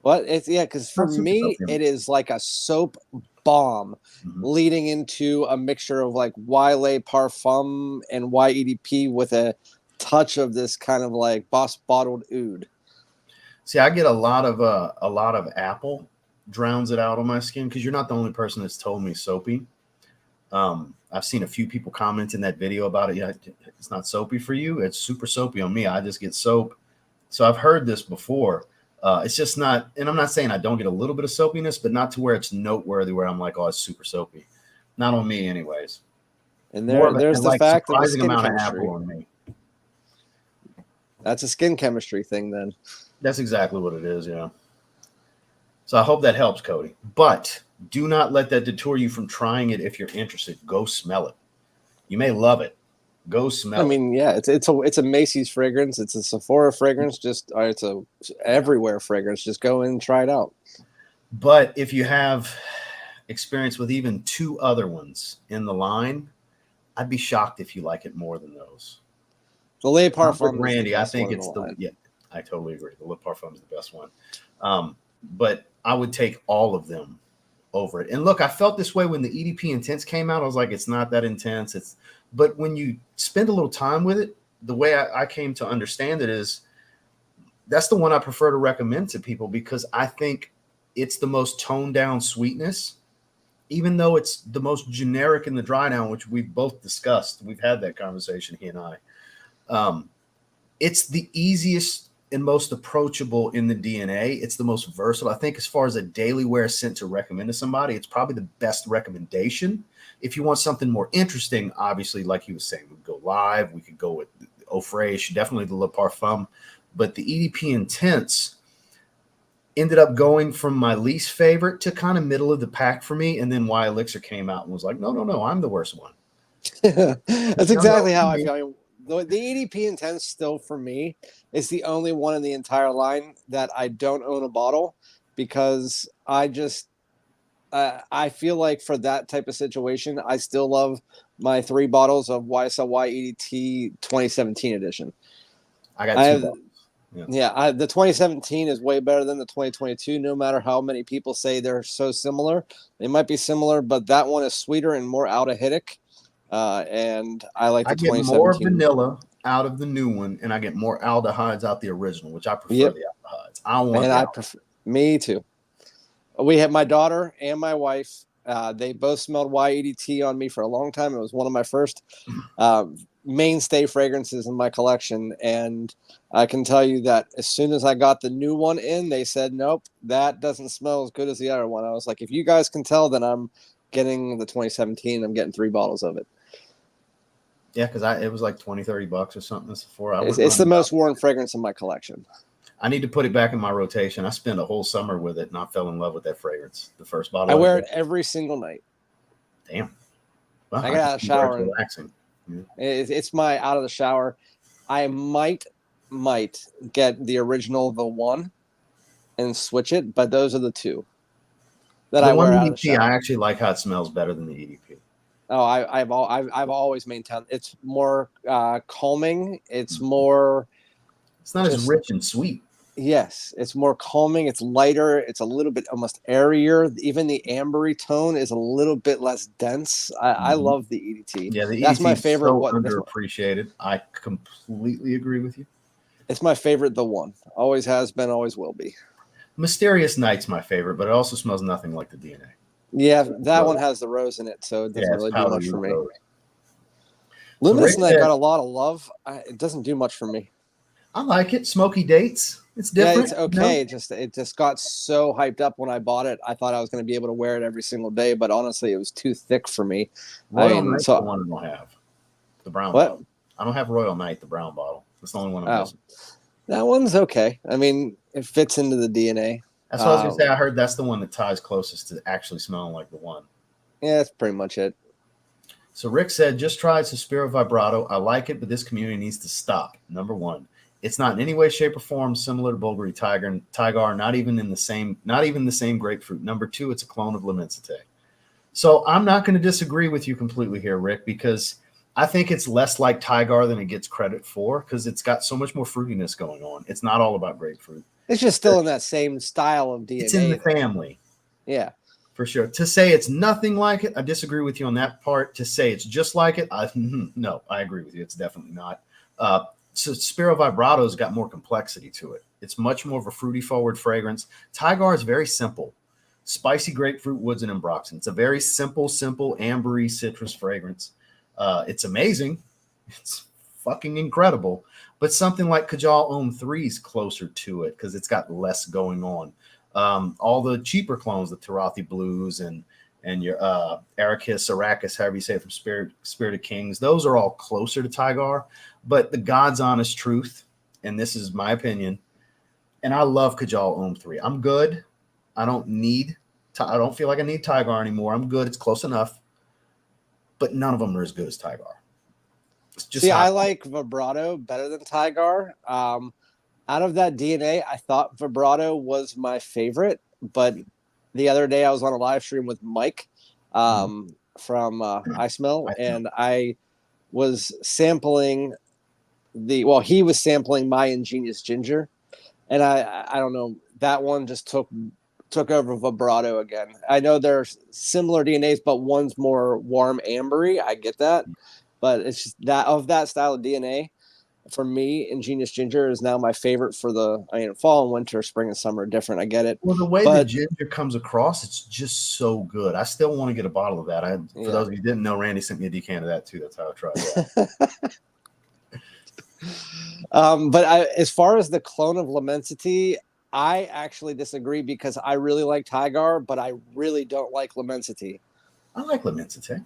what? It's because for me, it is like a soap bomb leading into a mixture of like YLA Parfum and YEDP with a touch of this kind of like Boss bottled oud. See, I get a lot of apple drowns it out on my skin, because you're not the only person that's told me soapy. I've seen a few people comment in that video about it. Yeah, it's not soapy for you. It's super soapy on me. I just get soap. So I've heard this before. It's just not, and I'm not saying I don't get a little bit of soapiness, but not to where it's noteworthy, where I'm like, oh, it's super soapy. Not on me anyways. And there's the fact of the skin amount chemistry. of apple on me. That's a skin chemistry thing then. That's exactly what it is, yeah. So I hope that helps, Cody. But do not let that deter you from trying it if you're interested. Go smell it. You may love it. Go smell it. I mean, yeah, it's a Macy's fragrance. It's a Sephora fragrance. It's a everywhere fragrance. Just go in and try it out. But if you have experience with even two other ones in the line, I'd be shocked if you like it more than those. The Le Parfum, Randy, I think it's I totally agree. The Le Parfum is the best one. But I would take all of them over it. And look, I felt this way when the EDP Intense came out. I was like, it's not that intense. But when you spend a little time with it, the way I came to understand it is that's the one I prefer to recommend to people, because I think it's the most toned down sweetness, even though it's the most generic in the dry down, which we've both discussed. We've had that conversation, he and I. It's the easiest and most approachable in the DNA. It's the most versatile. I think as far as a daily wear scent to recommend to somebody, it's probably the best recommendation. If you want something more interesting, obviously, like he was saying, we could go live. We could go with Eau Fraiche, definitely the Le Parfum. But the EDP Intense ended up going from my least favorite to kind of middle of the pack for me. And then Y Elixir came out and was like, no, I'm the worst one. That's exactly how I feel. The EDP Intense still for me is the only one in the entire line that I don't own a bottle, because I just I feel like for that type of situation, I still love my 3 bottles of YSL Y EDT 2017 edition. I got 2 bottles. Yeah, the 2017 is way better than the 2022. No matter how many people say they're so similar, they might be similar, but that one is sweeter and more aldehydic. And I like the 2017. More vanilla out of the new one, and I get more aldehydes out the original, which I prefer the aldehydes. I want me too. We had my daughter and my wife. They both smelled YEDT on me for a long time. It was one of my first mainstay fragrances in my collection. And I can tell you that as soon as I got the new one in, they said, nope, that doesn't smell as good as the other one. I was like, if you guys can tell, then I'm getting the 2017. I'm getting 3 bottles of it. Yeah, because it was like $20-$30 or something. It's the most worn fragrance in my collection. I need to put it back in my rotation. I spent a whole summer with it, and I fell in love with that fragrance. The first bottle. I wear it every single night. Damn. Well, I get out of the shower. Relaxing. Yeah. It's my out of the shower. I might get the original, the one, and switch it, but those are the 2 that I wear out of the shower. I actually like how it smells better than the EDP. Oh, I've always maintained it's more calming. It's more. It's not as rich and sweet. Yes, it's more calming. It's lighter. It's a little bit almost airier. Even the ambery tone is a little bit less dense. I love the EDT. Yeah, the that's EDT my favorite. So underappreciated. I completely agree with you. It's my favorite. The one always has been, always will be. Mysterious Night's my favorite, but it also smells nothing like the DNA. Yeah, that one has the rose in it, so it doesn't Yeah, it's really do powdered much for me. rose. So Luminous Rick Night said, got a lot of love. It doesn't do much for me. I like it. Smoky dates. It's Yeah, different. it's okay. It just got so hyped up when I bought it. I thought I was going to be able to wear it every single day, but honestly, it was too thick for me. Royal Night's the one I don't have. The brown what? bottle. I don't have Royal Night, the brown bottle. That's the only one I'm missing. That one's okay. I mean, it fits into the DNA. That's what I was going to say. I heard that's the one that ties closest to actually smelling like the one. Yeah, that's pretty much it. So Rick said, just tried Suspiro Vibrato. I like it, but this community needs to stop. Number one, it's not in any way, shape, or form similar to Bulgari Tigar, not even the same grapefruit. Number two, it's a clone of Limensite. So I'm not going to disagree with you completely here, Rick, because I think it's less like Tigar than it gets credit for because it's got so much more fruitiness going on. It's not all about grapefruit. It's just still in that same style of DNA. It's in the family. Yeah. For sure. To say it's nothing like it, I disagree with you on that part. To say it's just like it, no, I agree with you. It's definitely not. So Spiro Vibrato's got more complexity to it. It's much more of a fruity forward fragrance. Tigar is very simple. Spicy grapefruit, woods, and ambroxan. It's a very simple, ambery citrus fragrance. It's amazing. It's fucking incredible. But something like Cajal Homme 3 is closer to it because it's got less going on. All the cheaper clones, the Tarathi Blues and your Arrakis, however you say it, from Spirit of Kings, those are all closer to Tigar. But the God's honest truth, and this is my opinion, and I love Cajal Homme 3. I'm good. I don't feel like I need Tigar anymore. I'm good. It's close enough. But none of them are as good as Tigar. See, I like Vibrato better than Tigar. Out of that DNA, I thought Vibrato was my favorite, but the other day I was on a live stream with Mike from I Smell, and I was sampling he was sampling my Ingenious Ginger, and I don't know, that one just took over Vibrato again. I know they're similar DNAs, but one's more warm ambery. I get that, but it's just that of that style of DNA. For me, Ingenious Ginger is now my favorite for fall and winter, spring and summer are different. I get it. Well, the way the ginger comes across, it's just so good. I still want to get a bottle of that. For those of you who didn't know, Randy sent me a decan of that too. That's how I tried that. But as far as the clone of Limensity, I actually disagree because I really like Tigar, but I really don't like Limensity. I like Limensity.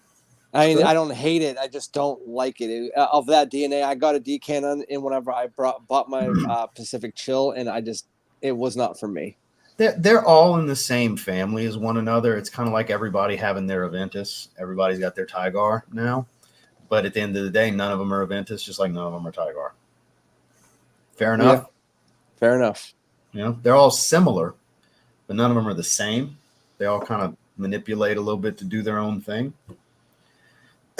I mean, I don't hate it. I just don't like it. Of that DNA, I got a decan in whenever I bought my Pacific Chill, and it was not for me. They're all in the same family as one another. It's kind of like everybody having their Aventus. Everybody's got their Tigar now. But at the end of the day, none of them are Aventus, just like none of them are Tigar. Fair enough? Yeah, fair enough. They're all similar, but none of them are the same. They all kind of manipulate a little bit to do their own thing.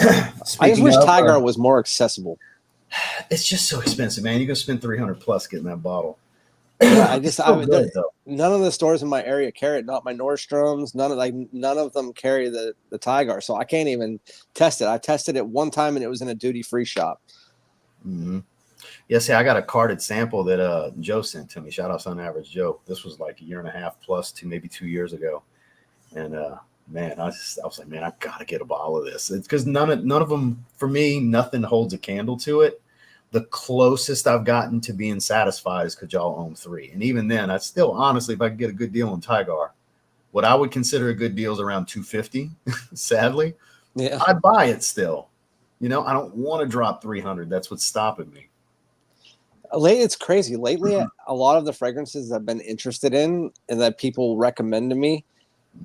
I just wish Tigar was more accessible. It's just so expensive, man. You're gonna spend $300 plus getting that bottle. Yeah, none of the stores in my area carry it. Not my Nordstroms. None of them carry the Tigar, so I can't even test it. I tested it one time, and it was in a duty-free shop. Mm-hmm. Yeah, see, I got a carded sample that Joe sent to me. Shout out on Average Joe. This was like a year and a half plus to maybe 2 years ago, and man, I was like, man, I gotta get a bottle of this. It's because none of them, for me, nothing holds a candle to it. The closest I've gotten to being satisfied is Cajal Homme 3. And even then, I still, honestly, if I could get a good deal on Tigar, what I would consider a good deal is around $250, sadly. Yeah. I'd buy it still. I don't want to drop $300. That's what's stopping me. It's crazy. Lately, a lot of the fragrances I've been interested in and that people recommend to me,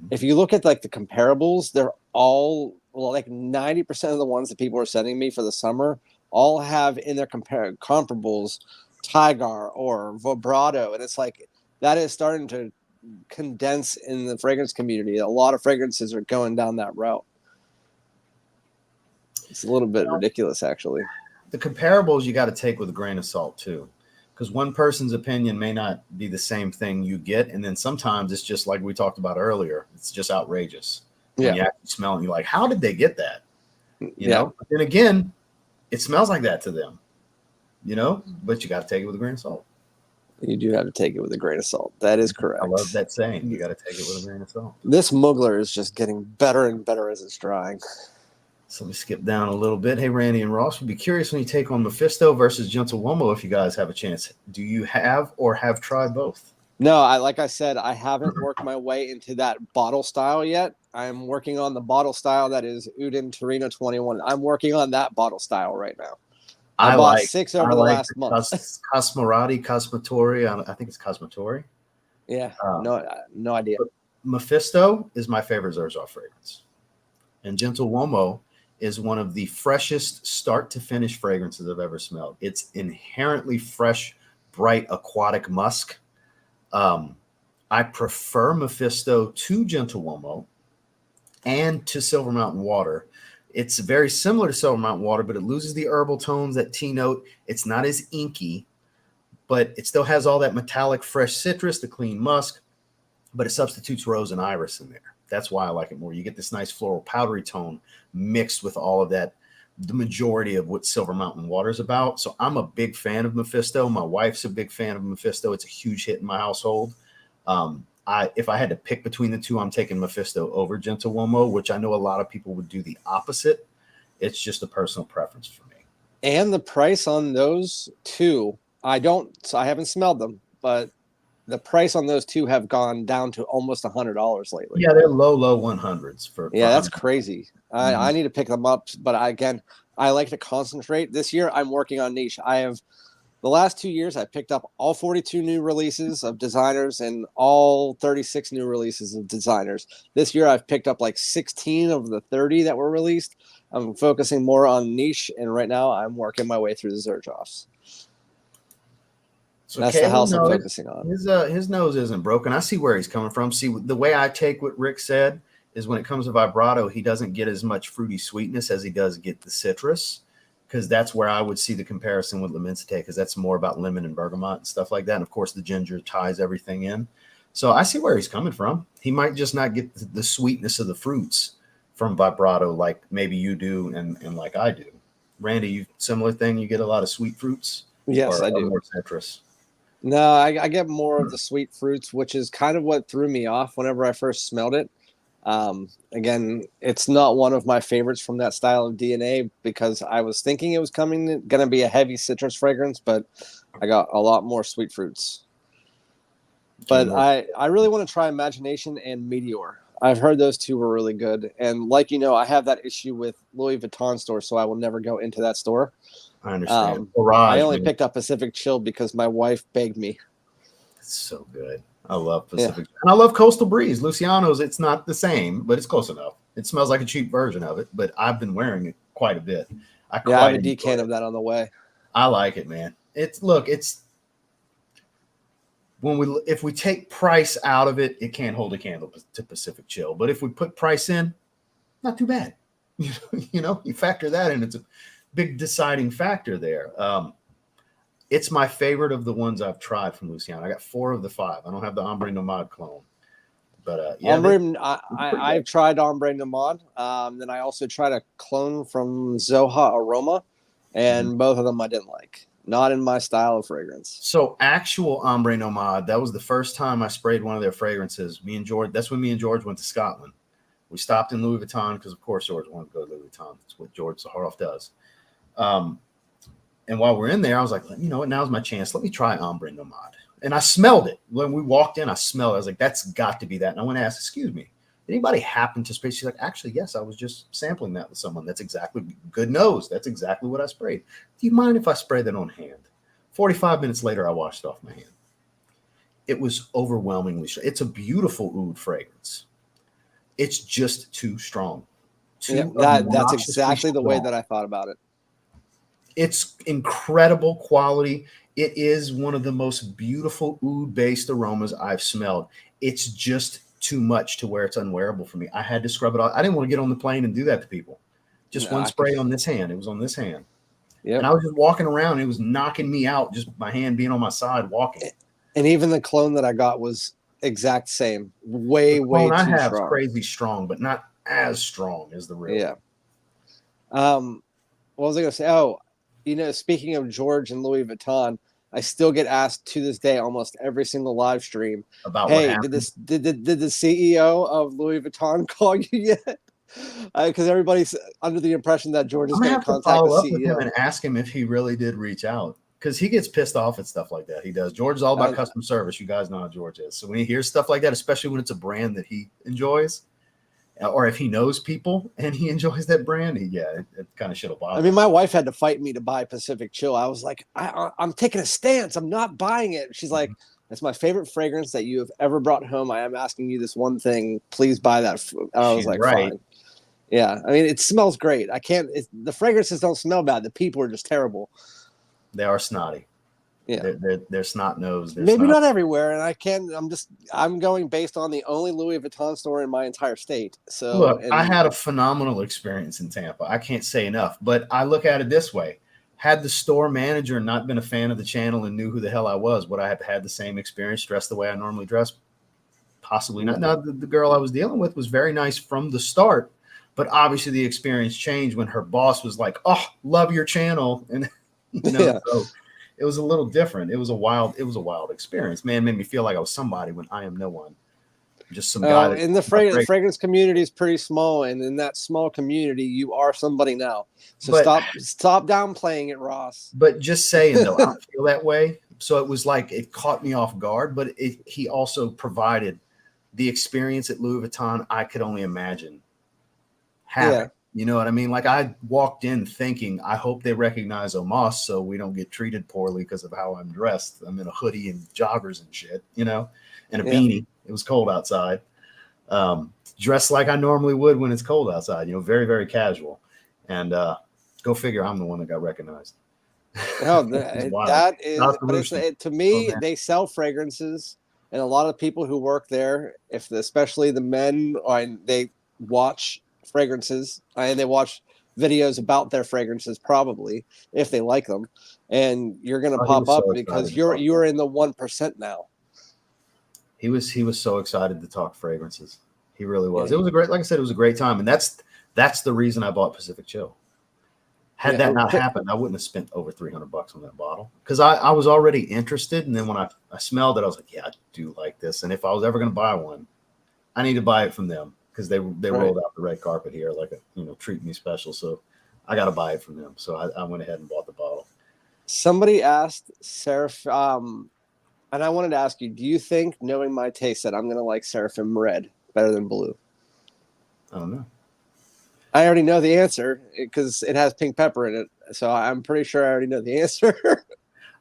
if you look at like the comparables, they're all like 90% of the ones that people are sending me for the summer all have in their comparables Tigar or Vibrato, and it's like that is starting to condense in the fragrance community. A lot of fragrances are going down that route. It's a little bit ridiculous, actually. The comparables you got to take with a grain of salt too, because one person's opinion may not be the same thing you get, and then sometimes it's just like we talked about earlier. It's just outrageous. Yeah, when you actually smell it, you're like, how did they get that? You know. But then again, it smells like that to them. but you got to take it with a grain of salt. You do have to take it with a grain of salt. That is correct. I love that saying. You got to take it with a grain of salt. This Mugler is just getting better and better as it's drying. So let me skip down a little bit. Hey, Randy and Ross, would be curious when you take on Mephisto versus Gentle Womo if you guys have a chance. Do you have or have tried both? No, like I said, I haven't worked my way into that bottle style yet. I'm working on the bottle style that is Udin Torino 21. I'm working on that bottle style right now. I bought 6 over the last month. Cosmatori. I think it's Cosmatori. Yeah, no idea. Mephisto is my favorite Xerxes fragrance. And Gentle Womo is one of the freshest start to finish fragrances I've ever smelled. It's inherently fresh, bright, aquatic musk. I prefer Mephisto to Gentle Womo and to Silver Mountain Water. It's very similar to Silver Mountain Water, but it loses the herbal tones, that tea note. It's not as inky, but it still has all that metallic, fresh citrus, the clean musk, but it substitutes rose and iris in there. That's why I like it more. You get this nice floral powdery tone mixed with all of that, the majority of what Silver Mountain Water is about. So I'm a big fan of Mephisto. My wife's a big fan of Mephisto. It's a huge hit in my household. If I had to pick between the two, I'm taking Mephisto over Gentle Womo, which I know a lot of people would do the opposite. It's just a personal preference for me. And the price on those two, I haven't smelled them, but the price on those two have gone down to almost $100 lately. Yeah, they're low 100s for. Yeah, that's crazy. I need to pick them up, but I like to concentrate. This year, I'm working on niche. The last 2 years, I picked up all 42 new releases of designers and all 36 new releases of designers. This year, I've picked up like 16 of the 30 that were released. I'm focusing more on niche, and right now, I'm working my way through the Xerxes. So that's the house I'm focusing on. His nose isn't broken. I see where he's coming from. See, the way I take what Rick said is when it comes to vibrato, he doesn't get as much fruity sweetness as he does get the citrus, because that's where I would see the comparison with Limensite, because that's more about lemon and bergamot and stuff like that. And of course, the ginger ties everything in. So I see where he's coming from. He might just not get the sweetness of the fruits from vibrato like maybe you do and like I do. Randy, similar thing? You get a lot of sweet fruits? Yes, I do. More citrus? No, I get more of the sweet fruits, which is kind of what threw me off whenever I first smelled it. Again, it's not one of my favorites from that style of DNA, because I was thinking it was going to be a heavy citrus fragrance, but I got a lot more sweet fruits. But I really want to try Imagination and Meteor. I've heard those two were really good. And like, I have that issue with Louis Vuitton store, so I will never go into that store. I understand. I only picked up Pacific Chill because my wife begged me. It's so good. I love Pacific. Yeah. And I love Coastal Breeze. Luciano's, it's not the same, but it's close enough. It smells like a cheap version of it, but I've been wearing it quite a bit. I have a decan of that on the way. I like it, man. If we take price out of it, it can't hold a candle to Pacific Chill. But if we put price in, not too bad. You factor that in. It's a big deciding factor there. It's my favorite of the ones I've tried from Luciano. I got 4 of the 5. I don't have the Ombre Nomade clone, but I've tried Ombre Nomade. Then I also tried a clone from Zoha Aroma, and both of them I didn't like. Not in my style of fragrance. So actual Ombre Nomade, that was the first time I sprayed one of their fragrances. That's when me and George went to Scotland. We stopped in Louis Vuitton because, of course, George wanted to go to Louis Vuitton. That's what George Zaharoff does. And while we're in there, I was like, you know what? Now's my chance. Let me try Ombre Nomade. And I smelled it. When we walked in, I smelled it. I was like, that's got to be that. And I went to ask, excuse me, did anybody happen to spray? She's like, actually, yes, I was just sampling that with someone. That's exactly good nose. That's exactly what I sprayed. Do you mind if I spray that on hand? 45 minutes later, I washed it off my hand. It was overwhelmingly strong. It's a beautiful oud fragrance. It's just too strong. That's exactly the way that I thought about it. It's incredible quality. It is one of the most beautiful oud-based aromas I've smelled. It's just too much to where it's unwearable for me. I had to scrub it off. I didn't want to get on the plane and do that to people. Just one spray on this hand. It was on this hand. Yep. And I was just walking around. It was knocking me out, just my hand being on my side walking. And even the clone that I got was exact same. Way too strong. Crazy strong, but not as strong as the real. Yeah. What was I going to say? Oh, speaking of George and Louis Vuitton, I still get asked to this day, almost every single live stream, About what "Hey, did happened. the CEO of Louis Vuitton call you yet?" Because everybody's under the impression that George is I'm gonna going to have to contact the follow up with him CEO. and ask him if he really did reach out, because he gets pissed off at stuff like that. He does. George is all about customer service. You guys know how George is. So when he hears stuff like that, especially when it's a brand that he enjoys, or if he knows people and he enjoys that brand, it kind of shit'll bother. I mean, my wife had to fight me to buy Pacific Chill. I was like, I'm taking a stance. I'm not buying it. She's like, "That's my favorite fragrance that you have ever brought home. I am asking you this one thing. Please buy that." I was She's like, right. "Fine." Yeah, I mean, it smells great. I can't. The fragrances don't smell bad. The people are just terrible. They are snotty. Yeah, They're snot nosed. maybe not everywhere. And I can't. I'm going based on the only Louis Vuitton store in my entire state. So Look, I had a phenomenal experience in Tampa. I can't say enough, but I look at it this way. Had the store manager not been a fan of the channel and knew who the hell I was, would I have had the same experience, dressed the way I normally dress? Possibly not. Now, the girl I was dealing with was very nice from the start, but obviously the experience changed when her boss was like, "Oh, love your channel." And, so it was a little different. It was a wild experience. Man, it made me feel like I was somebody when I am no one. Just some guy. And the fragrance community is pretty small, and in that small community, you are somebody now. So stop downplaying it, Ross. But just saying though, I don't feel that way. So it was like it caught me off guard, but he also provided the experience at Louis Vuitton I could only imagine having. Yeah. You know what I mean? Like I walked in thinking, I hope they recognize Omas so we don't get treated poorly because of how I'm dressed. I'm in a hoodie and joggers and shit, and a beanie. It was cold outside. Dressed like I normally would when it's cold outside, very, very casual. And go figure, I'm the one that got recognized. Oh, that is, but to me, they sell fragrances, and a lot of people who work there, especially the men, they watch fragrances and they watch videos about their fragrances, probably if they like them, and you're going to pop up because you're in the 1% now. He was so excited to talk fragrances. He really was. It was like I said, it was a great time, and that's the reason I bought Pacific Chill. Had that not happened, I wouldn't have spent over $300 on that bottle, because I was already interested, and then when I smelled it, I was like, yeah, I do like this, and if I was ever going to buy one, I need to buy it from them, because they rolled out the red carpet here, like treat me special. So I got to buy it from them. So I went ahead and bought the bottle. Somebody asked Seraphim, and I wanted to ask you, do you think, knowing my taste, that I'm going to like Seraphim Red better than Blue? I don't know. I already know the answer because it has pink pepper in it. So I'm pretty sure I already know the answer.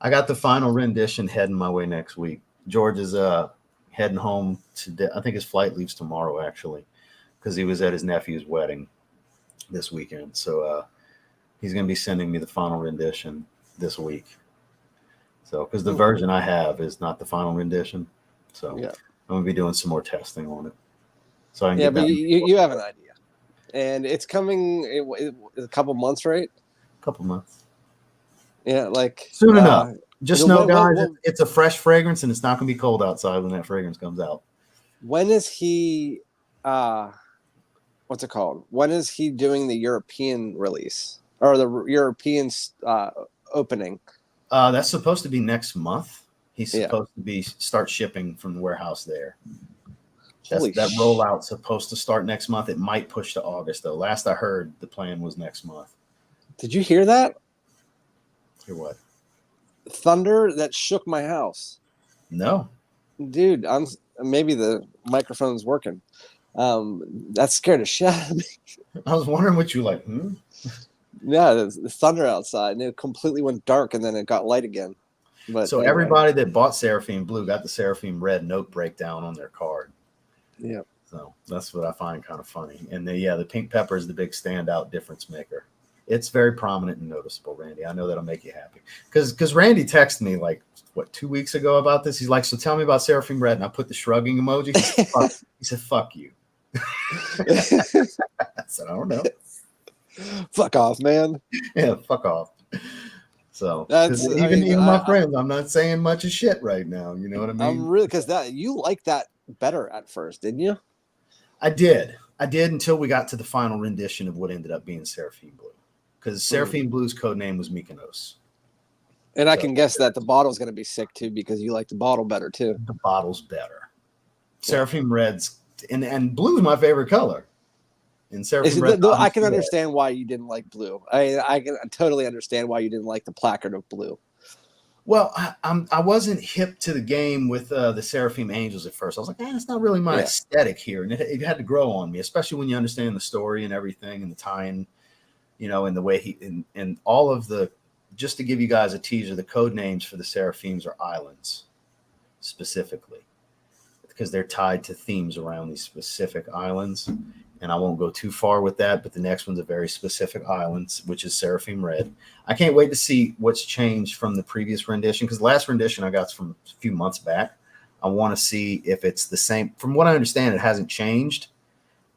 I got the final rendition heading my way next week. George is heading home today. I think his flight leaves tomorrow, actually, because he was at his nephew's wedding this weekend. So he's going to be sending me the final rendition this week. So, because the version I have is not the final rendition. So I'm going to be doing some more testing on it. So I can but you have an idea. And it's coming a couple months, right? A couple months. Yeah, like soon enough. Just know, guys, it's a fresh fragrance, and it's not going to be cold outside when that fragrance comes out. When is he? What's it called? When is he doing the European release or the European opening? That's supposed to be next month. He's supposed to start shipping from the warehouse there. That rollout's supposed to start next month. It might push to August, though. Last I heard, the plan was next month. Did you hear that? Hear what? Thunder that shook my house. No. Dude, maybe the microphone's working. That scared the shit out of me. I was wondering what you like. Yeah, the thunder outside, and it completely went dark, and then it got light again. But so everybody that bought Seraphim Blue got the Seraphim Red note breakdown on their card. Yeah. So that's what I find kind of funny. And the pink pepper is the big standout difference maker. It's very prominent and noticeable, Randy. I know that'll make you happy. Because Randy texted me 2 weeks ago about this. He's like, so tell me about Seraphim Red. And I put the shrugging emoji. He said, fuck you. I said, I don't know. Fuck off, man. Yeah, fuck off. So even my friends, I'm not saying much of shit right now. You know what I mean? I'm really, because you like that better at first, didn't you? I did until we got to the final rendition of what ended up being Seraphim Blue. because Seraphim Blue's code name was Mykonos. And I can guess that the bottle's going to be sick too because you like the bottle better too. The bottle's better. Seraphim Red's and blue's my favorite color. And Seraphim Red, I can understand why you didn't like blue. I can totally understand why you didn't like the placard of blue. Well, I wasn't hip to the game with the Seraphim Angels at first. I was like, it's not really my aesthetic here, and it had to grow on me, especially when you understand the story and everything, and the tie-in, and the way and all of the. Just to give you guys a teaser, the code names for the Seraphims are islands, specifically, because they're tied to themes around these specific islands. And I won't go too far with that, but the next one's a very specific island, which is Seraphim Red. I can't wait to see what's changed from the previous rendition, because the last rendition I got from a few months back. I want to see if it's the same. From what I understand, it hasn't changed.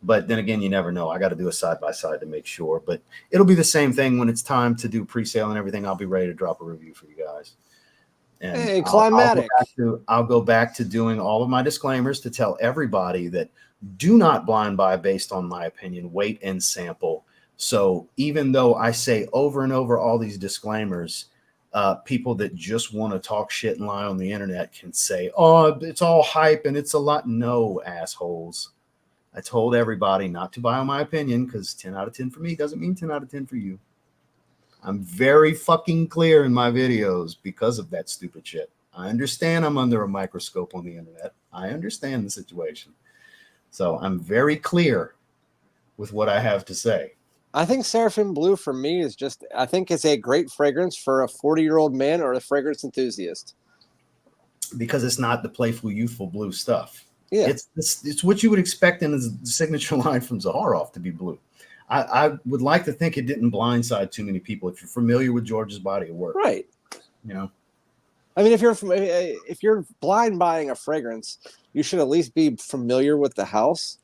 But then again, you never know. I got to do a side-by-side to make sure. But it'll be the same thing when it's time to do pre-sale and everything. I'll be ready to drop a review for you guys. And hey, climatic. I'll go back to doing all of my disclaimers to tell everybody that do not blind buy based on my opinion. Wait and sample. So even though I say over and over all these disclaimers, people that just want to talk shit and lie on the internet can say, oh, it's all hype and it's a lot. No, assholes. I told everybody not to buy on my opinion because 10 out of 10 for me doesn't mean 10 out of 10 for you. I'm very fucking clear in my videos because of that stupid shit. I understand I'm under a microscope on the internet. I understand the situation. So I'm very clear with what I have to say. I think Seraphim Blue for me is I think it's a great fragrance for a 40-year-old man or a fragrance enthusiast. Because it's not the playful, youthful blue stuff. Yeah, it's what you would expect in the signature line from Zaharoff to be blue. I would like to think it didn't blindside too many people if you're familiar with George's body of work. Right. I mean, if you're blind buying a fragrance, you should at least be familiar with the house.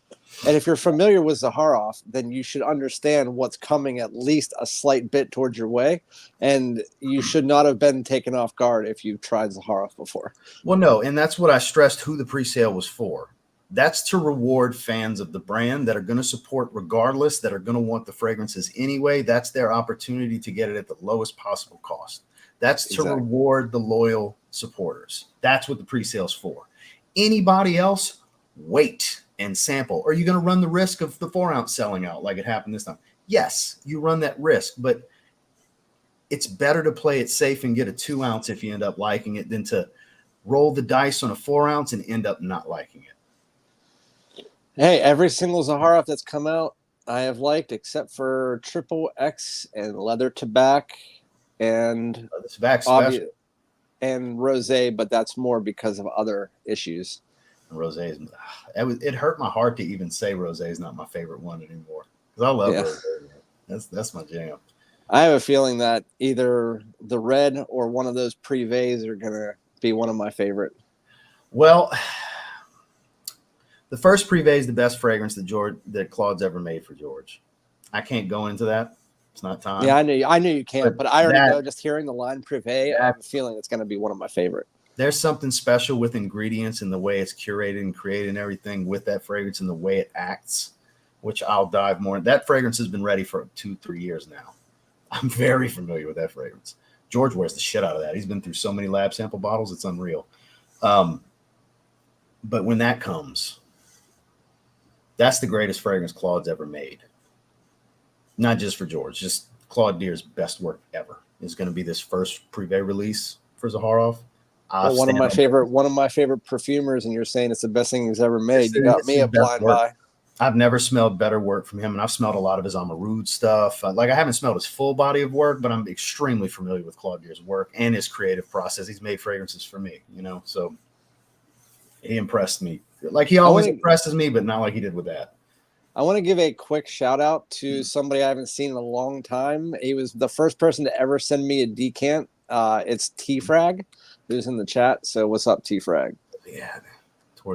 And if you're familiar with Zaharoff, then you should understand what's coming at least a slight bit towards your way. And you should not have been taken off guard if you've tried Zaharoff before. Well, no, and that's what I stressed who the pre-sale was for. That's to reward fans of the brand that are going to support regardless, that are going to want the fragrances anyway. That's their opportunity to get it at the lowest possible cost. That's to reward the loyal supporters. That's what the pre-sale's for. Anybody else, wait and sample. Are you going to run the risk of the 4-ounce selling out like it happened this time? Yes, you run that risk, but it's better to play it safe and get a 2-ounce if you end up liking it than to roll the dice on a 4-ounce and end up not liking it. Hey, every single Zaharoff that's come out, I have liked except for Triple X and Leather Tobacco and and Rosé, but that's more because of other issues. Rosé, it hurt my heart to even say Rosé is not my favorite one anymore because I love Rosé. That's my jam. I have a feeling that either the red or one of those Privés are gonna be one of my favorite. Well, the first Privé is the best fragrance that Claude's ever made for George. I can't go into that. It's not time. Yeah, I knew you can't, but I already know. Just hearing the line Privé, I have a feeling it's going to be one of my favorite. There's something special with ingredients and the way it's curated and created and everything with that fragrance and the way it acts, which I'll dive more. That fragrance has been ready for 2-3 years now. I'm very familiar with that fragrance. George wears the shit out of that. He's been through so many lab sample bottles. It's unreal. But when that comes, that's the greatest fragrance Claude's ever made. Not just for George, just Claude Deer's best work ever is going to be this first Privé release for Zaharoff. One of my favorite perfumers, and you're saying it's the best thing he's ever made. You got me a blind buy. I've never smelled better work from him, and I've smelled a lot of his Amarud stuff. I haven't smelled his full body of work, but I'm extremely familiar with Claude Deer's work and his creative process. He's made fragrances for me, so he impressed me. Like he always impresses me, but not like he did with that. I want to give a quick shout out to somebody I haven't seen in a long time. He was the first person to ever send me a decant. It's T-Frag, who's in the chat. So what's up, T-Frag? Yeah.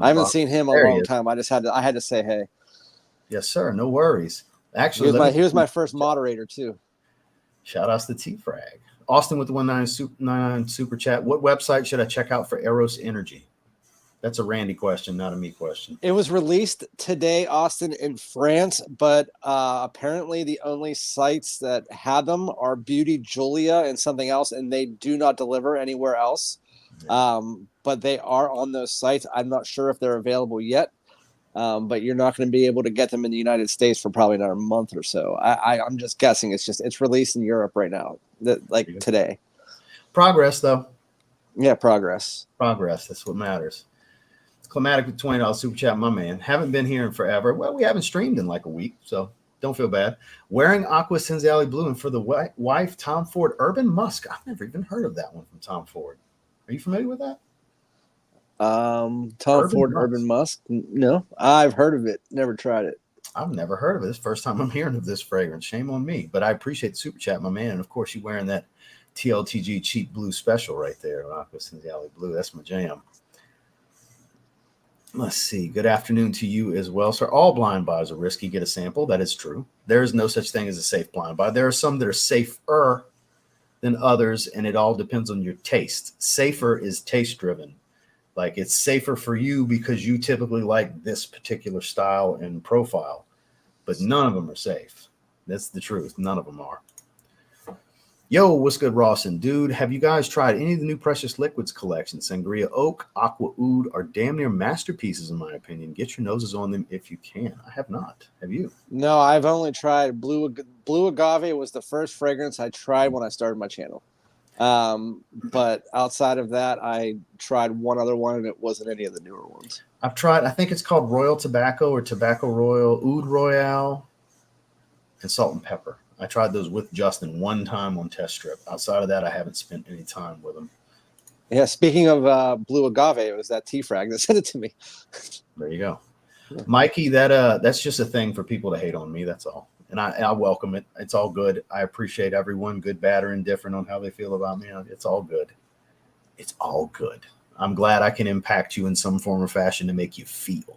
I haven't seen him a long time. I had to say hey. Yes, sir. No worries. Actually, he was my first moderator too. Shout outs to T-Frag. Austin with the 199 super chat. What website should I check out for Eros Energy? That's a Randy question, not a me question. It was released today, Austin, in France, but apparently the only sites that have them are Beauty Julia and something else, and they do not deliver anywhere else. But they are on those sites. I'm not sure if they're available yet, but you're not going to be able to get them in the United States for probably another month or so. I'm just guessing. It's released in Europe right now, today. Progress, though. Yeah, progress. That's what matters. Climatic with $20 super chat, my man. Haven't been here in forever. Well, we haven't streamed in like a week, so don't feel bad. Wearing Aqua Cinzali Blue, and for the wife, Tom Ford Urban Musk. I've never even heard of that one from Tom Ford. Are you familiar with that? Tom Ford Urban Musk? No, I've heard of it. Never tried it. I've never heard of it. This is the first time I'm hearing of this fragrance. Shame on me. But I appreciate the super chat, my man. And of course, you're wearing that TLTG cheap blue special right there, Aqua Cinzali Blue. That's my jam. Let's see. Good afternoon to you as well, sir. All blind buys are risky. Get a sample. That is true. There is no such thing as a safe blind buy. There are some that are safer than others, and it all depends on your taste. Safer is taste driven. Like, it's safer for you because you typically like this particular style and profile, but none of them are safe. That's the truth. None of them are. Yo, what's good, Ross and Dude? Have you guys tried any of the new Precious Liquids collection? Sangria Oak, Aqua Oud are damn near masterpieces, in my opinion. Get your noses on them if you can. I have not. Have you? No, I've only tried Blue Agave. Was the first fragrance I tried when I started my channel. But outside of that, I tried one other one, and it wasn't any of the newer ones. I've tried, I think it's called Royal Tobacco or Tobacco Royal, Oud Royale, and Salt and Pepper. I tried those with Justin one time on test strip. Outside of that, I haven't spent any time with them. Yeah, speaking of Blue Agave, it was that T-Frag that sent it to me. There you go. Yeah. Mikey, that's just a thing for people to hate on me. That's all. And I welcome it. It's all good. I appreciate everyone, good, bad, or indifferent on how they feel about me. It's all good. It's all good. I'm glad I can impact you in some form or fashion to make you feel.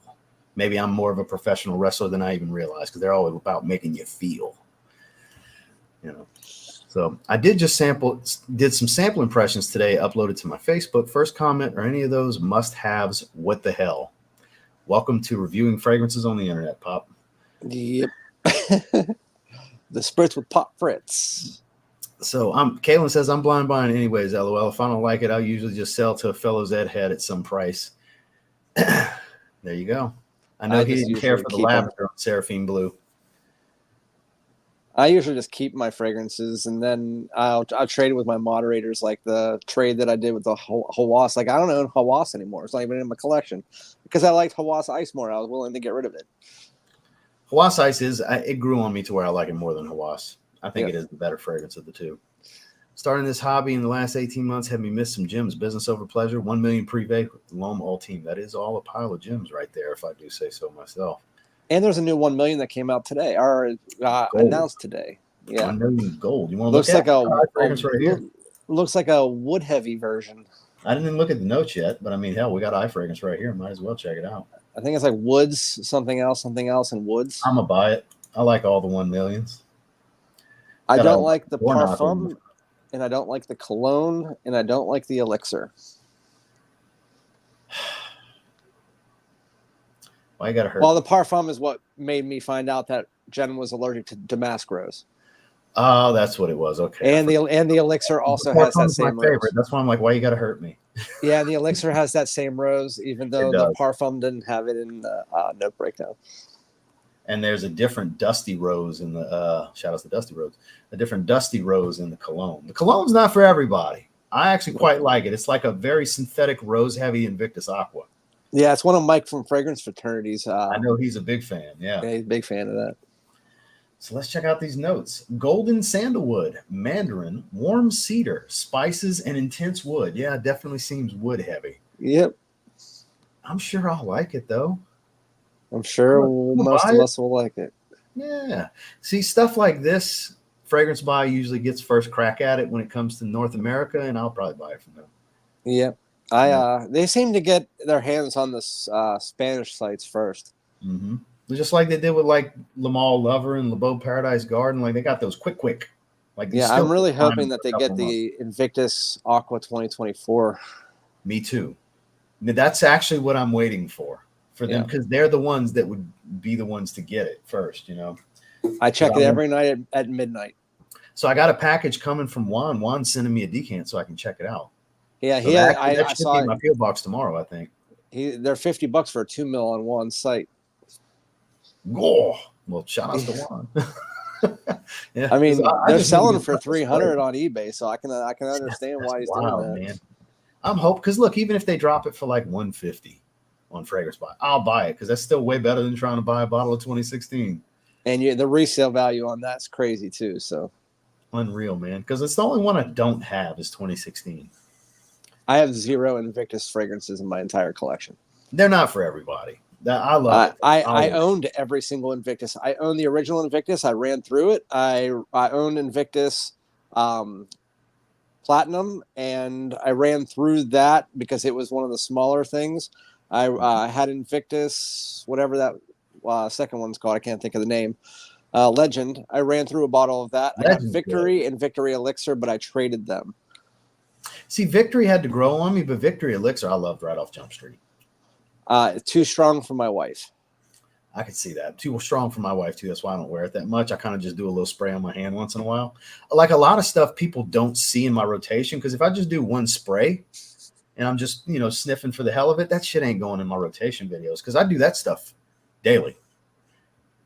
Maybe I'm more of a professional wrestler than I even realize, because they're all about making you feel. You know, so I did some sample impressions today, uploaded to my Facebook. First comment or any of those must-haves. What the hell? Welcome to reviewing fragrances on the internet, Pop. Yep. The spritz with Pop Fritz. So Kaylin says I'm blind buying anyways. LOL. If I don't like it, I'll usually just sell to a fellow's Ed head at some price. There you go. I know he didn't care for the lavender on Seraphine Blue. I usually just keep my fragrances, and then I'll trade it with my moderators, like the trade that I did with the Hawass. Like, I don't own Hawass anymore. It's not even in my collection because I liked Hawass Ice more. I was willing to get rid of it. Hawass Ice it grew on me to where I like it more than Hawass. I think it is the better fragrance of the two. Starting this hobby in the last 18 months had me miss some gems. Business over pleasure. 1 million privé with the Loewe all team. That is all a pile of gems right there, if I do say so myself. And there's a new 1 million that came out today, or announced today. Yeah, 1 million gold. You want to look at fragrance right here? Looks like a wood heavy version. I didn't even look at the notes yet, but I mean, hell, we got eye fragrance right here. Might as well check it out. I think it's like woods, something else, and woods. I'm gonna buy it. I like all the 1 millions. I don't like the parfum, and I don't like the cologne, and I don't like the elixir. Why you gotta hurt? Well, the parfum is what made me find out that Jen was allergic to damask rose. Oh, that's what it was. Okay. And the elixir also has that same rose. Favorite. That's why I'm like, why you gotta hurt me? Yeah, the elixir has that same rose, even though the parfum didn't have it in the note breakdown. And there's a different dusty rose in the shout out to Dusty Rose. A different dusty rose in the cologne. The cologne's not for everybody. I actually quite like it. It's like a very synthetic rose heavy Invictus Aqua. Yeah, it's one of Mike from Fragrance Fraternities. I know he's a big fan. Yeah, he's a big fan of that. So let's check out these notes. Golden sandalwood, mandarin, warm cedar, spices, and intense wood. Yeah, it definitely seems wood heavy. Yep. I'm sure I'll like it, though. I'm sure most of us will like it. Yeah. See, stuff like this, Fragrance Buy usually gets first crack at it when it comes to North America, and I'll probably buy it from them. Yep. They seem to get their hands on the Spanish sites first. Mm-hmm. Just like they did with like Le Male Lover and Le Beau Paradise Garden. Like they got those quick. Like I'm really hoping that they get the Invictus Aqua 2024. Me too. That's actually what I'm waiting for them, Yeah. because they're the ones that would be the ones to get it first, you know. I check it every night at midnight. So I got a package coming from Juan. Juan's sending me a decant so I can check it out. Yeah, So that should be in my PO box tomorrow, I think. They're $50 for a 2 mil on Juan's site. Oh, well, shout out to Juan. Yeah, I mean, they're selling for 300 on eBay, so I can understand why he's doing that. Man. I'm hoping, because look, even if they drop it for like 150 on Fragrance Buy, I'll buy it, because that's still way better than trying to buy a bottle of 2016. And the resale value on that's crazy too. So unreal, man, because it's the only one I don't have is 2016. I have 0 Invictus fragrances in my entire collection. They're not for everybody. I love it. I owned every single Invictus. I owned the original Invictus. I ran through it. I owned Invictus Platinum, and I ran through that because it was one of the smaller things. I had Invictus, whatever that second one's called. I can't think of the name. Legend. I ran through a bottle of that. I got Victory and Victory Elixir, but I traded them. See, Victory had to grow on me, but Victory Elixir I loved right off Jump Street. Too strong for my wife. I could see that. Too strong for my wife, too. That's why I don't wear it that much. I kind of just do a little spray on my hand once in a while. Like a lot of stuff people don't see in my rotation, because if I just do one spray and I'm just, sniffing for the hell of it, that shit ain't going in my rotation videos, because I do that stuff daily.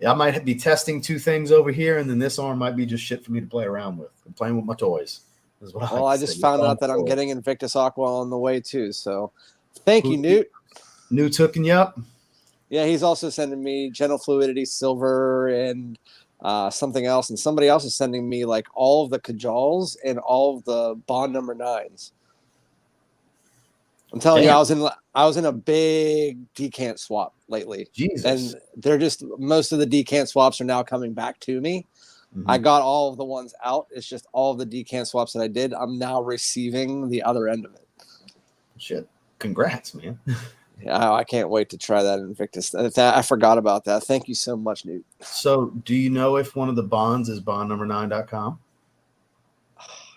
I might be testing 2 things over here, and then this arm might be just shit for me to play around with. I'm playing with my toys. I just found out that I'm getting Invictus Aqua on the way, too. So thank you, Newt. Newt's hooking you up? Yeah, he's also sending me Gentle Fluidity Silver and something else. And somebody else is sending me like all of the Cajols and all of the Bond number 9s. I'm telling you, I was in a big decant swap lately. Jesus. And they're just, most of the decant swaps are now coming back to me. Mm-hmm. I got all of the ones out. It's just all of the decant swaps that I did. I'm now receiving the other end of it. Shit. Congrats, man. Yeah, I can't wait to try that Invictus. I forgot about that. Thank you so much, Newt. So do you know if one of the bonds is bondnumber9.com?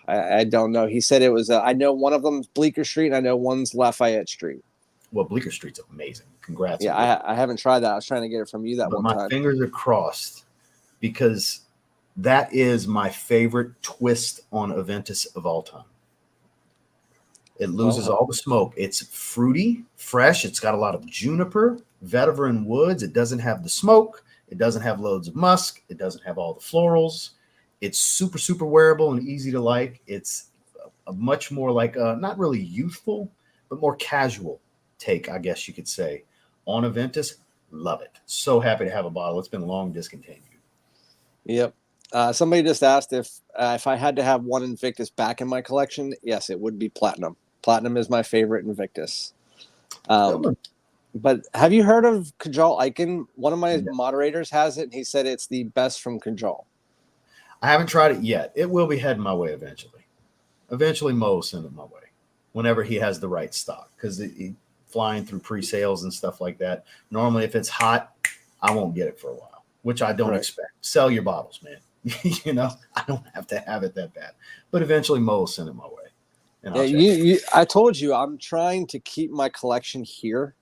I don't know. He said it was, I know one of them's Bleecker Street, and I know one's Lafayette Street. Well, Bleecker Street's amazing. Congrats. Yeah, I haven't tried that. I was trying to get it from you one time. My fingers are crossed, because that is my favorite twist on Aventus of all time. It loses all the smoke. It's fruity, fresh. It's got a lot of juniper, vetiver, and woods. It doesn't have the smoke. It doesn't have loads of musk. It doesn't have all the florals. It's super, super wearable and easy to like. It's a much more like not really youthful, but more casual take, I guess you could say, on Aventus. Love it. So happy to have a bottle. It's been long discontinued. Yep. Somebody just asked if I had to have one Invictus back in my collection. Yes, it would be Platinum. Platinum is my favorite Invictus. But have you heard of Cajal Icon? One of my moderators has it, and he said it's the best from Cajal. I haven't tried it yet. It will be heading my way eventually. Eventually, Mo will send it my way whenever he has the right stock, because flying through pre-sales and stuff like that. Normally, if it's hot, I won't get it for a while, which I don't expect. Sell your bottles, man. I don't have to have it that bad. But eventually, Mo will send it my way. I told you I'm trying to keep my collection here.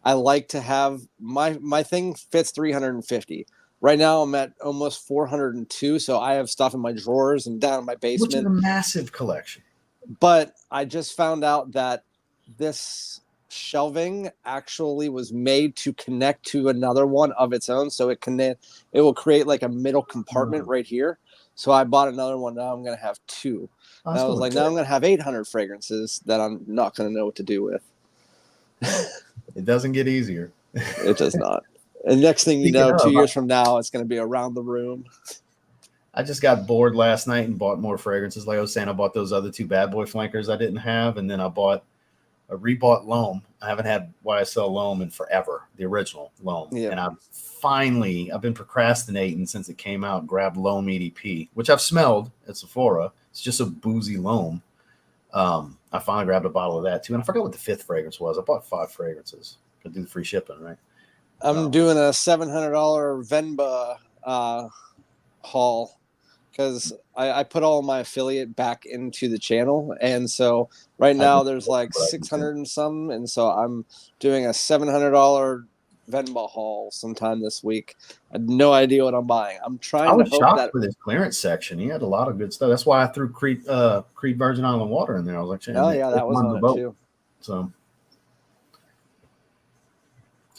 I like to have my thing fits 350. Right now I'm at almost 402, so I have stuff in my drawers and down in my basement. Which is a massive collection. But I just found out that this shelving actually was made to connect to another one of its own, so it will create like a middle compartment right here. So I bought another one. Now I'm going to have 2. And I was like, now I'm going to have 800 fragrances that I'm not going to know what to do with. It doesn't get easier. It does not. And next thing you know, 2 years from now, it's going to be around the room. I just got bored last night and bought more fragrances. Like I was saying, I bought those other 2 bad boy flankers I didn't have. And then I rebought Loewe. I haven't had YSL Loewe in forever, the original Loewe. Yeah. And I've been procrastinating since it came out and grabbed Loewe EDP, which I've smelled at Sephora. It's just a boozy Loewe. I finally grabbed a bottle of that too. And I forgot what the 5th fragrance was. I bought 5 fragrances. I do the free shipping, right? I'm doing a $700 Venba haul because I put all my affiliate back into the channel, and so right now there's like 600 and some, and so I'm doing a $700 Venmo haul sometime this week. I have no idea what I'm buying. I'm trying I was to hope shocked that with his clearance section. He had a lot of good stuff. That's why I threw Creed Virgin Island Water in there. I was like, oh yeah, that was on it too. So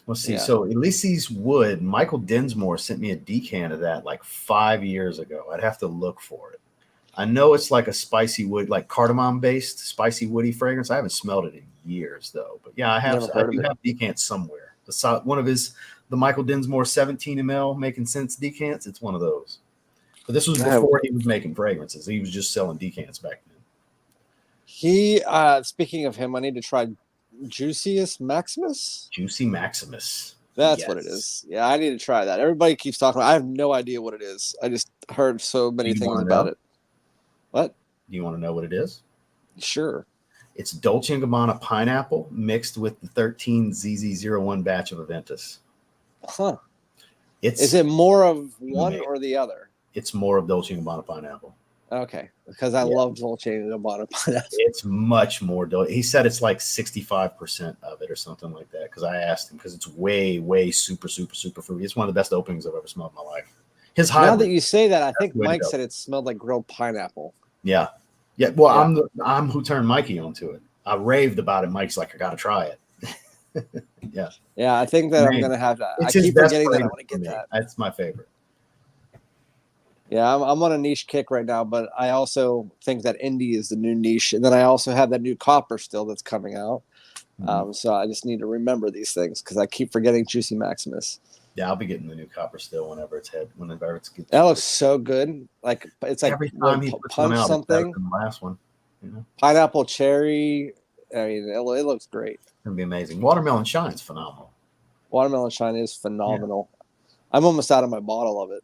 let's see. Yeah. So Ulysses Wood, Michael Dinsmore sent me a decant of that like 5 years ago. I'd have to look for it. I know it's like a spicy wood, like cardamom based spicy woody fragrance. I haven't smelled it in years though. But yeah, I do have decants somewhere. One of the Michael Dinsmore 17 ml Making Sense decants. It's one of those. But this was before he was making fragrances. He was just selling decants back then. He speaking of him, I need to try Juiciest Maximus. Juicy Maximus. That's what it is. Yeah, I need to try that. Everybody keeps talking about it. I have no idea what it is. I just heard so many things about it. What? Do you want to know what it is? Sure. It's Dolce & Gabbana pineapple mixed with the 13 ZZ01 batch of Aventus. Huh. Is it more of one or the other? It's more of Dolce & Gabbana pineapple. Okay, because I love Dolce & Gabbana pineapple. It's much more. He said it's like 65% of it or something like that. Because I asked him, because it's way, way super, super, super fruity. It's one of the best openings I've ever smelled in my life. His hybrid, now that you say that, I think Mike said it smelled like grilled pineapple. Yeah. Yeah. Well, I'm who turned Mikey onto it. I raved about it. Mike's like, I got to try it. Yeah. Yeah, I think that I'm going to have that. I keep forgetting that I want to get that. That's my favorite. Yeah, I'm on a niche kick right now, but I also think that indie is the new niche. And then I also have that new copper still that's coming out. So I just need to remember these things because I keep forgetting Juicy Maximus. Yeah, I'll be getting the new copper still whenever it's good. That looks so good. Like it's like every time he puts one out, something. It's better than the last one. You know? Pineapple cherry. I mean, it looks great. It's gonna be amazing. Watermelon Shine is phenomenal. Watermelon Shine is phenomenal. Yeah. I'm almost out of my bottle of it.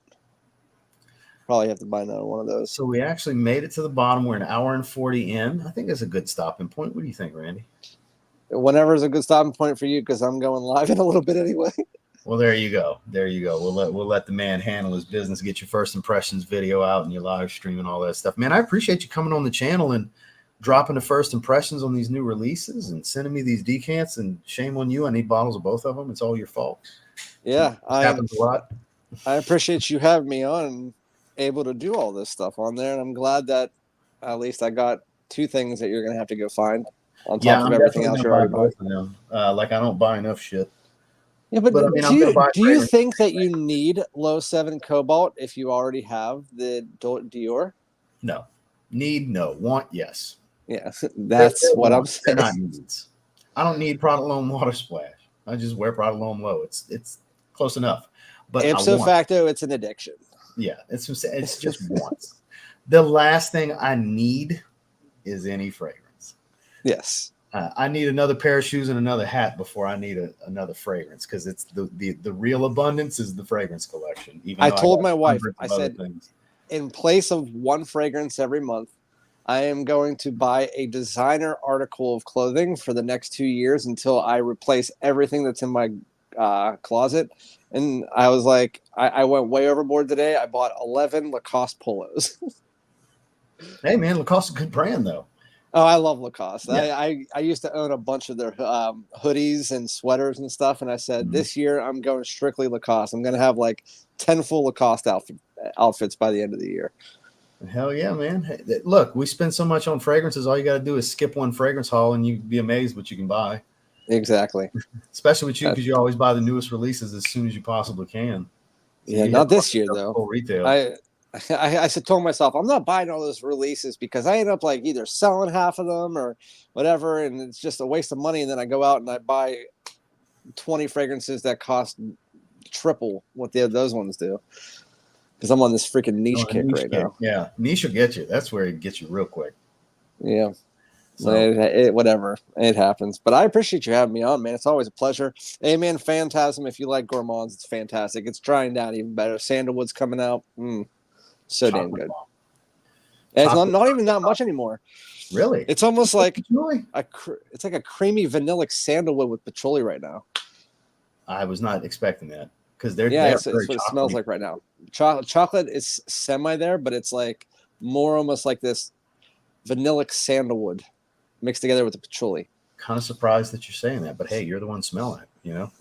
Probably have to buy another one of those. So we actually made it to the bottom. We're an hour and 40 in. I think that's a good stopping point. What do you think, Randy? Whenever is a good stopping point for you, because I'm going live in a little bit anyway. Well, there you go. There you go. We'll let the man handle his business. Get your first impressions video out and your live stream and all that stuff. Man, I appreciate you coming on the channel and dropping the first impressions on these new releases and sending me these decants. And shame on you. I need bottles of both of them. It's all your fault. Yeah, it happens a lot. I appreciate you having me on and able to do all this stuff on there. And I'm glad that at least I got two things that you're going to have to go find on top of everything else you're already buying. Like I don't buy enough shit. Yeah, but I mean, do you think that you need Low 7 Cobalt if you already have the Dior? No. Need, no. Want, yes. Yeah, that's what I'm saying. Not needs. I don't need Prada Luna Water Splash. I just wear Prada Luna Low. It's close enough. But ipso facto, it's an addiction. Yeah, it's just once. The last thing I need is any fragrance. Yes. I need another pair of shoes and another hat before I need another fragrance because it's the real abundance is the fragrance collection. Even I told my wife, I said, in place of one fragrance every month, I am going to buy a designer article of clothing for the next 2 years until I replace everything that's in my closet. And I was like, I went way overboard today. I bought 11 Lacoste polos. Hey, man, Lacoste is a good brand, though. Oh, I love Lacoste. Yeah. I used to own a bunch of their hoodies and sweaters and stuff. And I said, this year I'm going strictly Lacoste. I'm going to have like 10 full Lacoste outfits by the end of the year. Hell yeah, man. Hey, look, we spend so much on fragrances. All you got to do is skip one fragrance haul and you'd be amazed what you can buy. Exactly. Especially with you because you always buy the newest releases as soon as you possibly can. So yeah, not this year, though. Full retail. I told myself I'm not buying all those releases because I end up like either selling half of them or whatever, and it's just a waste of money. And then I go out and I buy 20 fragrances that cost triple what those ones do because I'm on this freaking niche kick right now. Yeah, niche will get you. That's where it gets you real quick. Yeah. So. Whatever. It happens. But I appreciate you having me on, man. It's always a pleasure. Hey, man, Fantasm, if you like gourmands, it's fantastic. It's drying down even better. Sandalwood's coming out. So damn good. And it's not even that much anymore. Really? It's almost like it's like a creamy vanillic sandalwood with patchouli right now. I was not expecting that because they're It's very what it smells chocolatey. like right now. Chocolate is semi there, but it's like more almost like this vanillic sandalwood mixed together with the patchouli. Kind of surprised that you're saying that, but hey, you're the one smelling it. You know,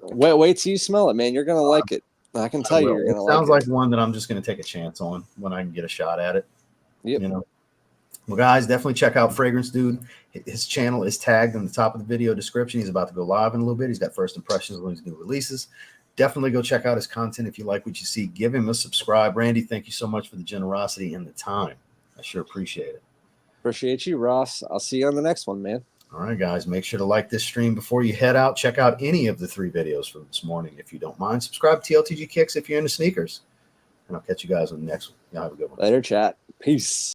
Wait till you smell it, man. You're gonna like it. I can tell you, you're gonna like it. Sounds like one that I'm just gonna take a chance on when I can get a shot at it. Yep. You know. Well, guys, definitely check out Fragrance Dude. His channel is tagged in the top of the video description. He's about to go live in a little bit. He's got first impressions on his new releases. Definitely go check out his content if you like what you see. Give him a subscribe. Randy, thank you so much for the generosity and the time. I sure appreciate it. Appreciate you, Ross. I'll see you on the next one, man. All right, guys, make sure to like this stream before you head out. Check out any of the 3 videos from this morning if you don't mind. Subscribe to TLTG Kicks if you're into sneakers. And I'll catch you guys on the next one. Y'all have a good one. Later, chat. Peace.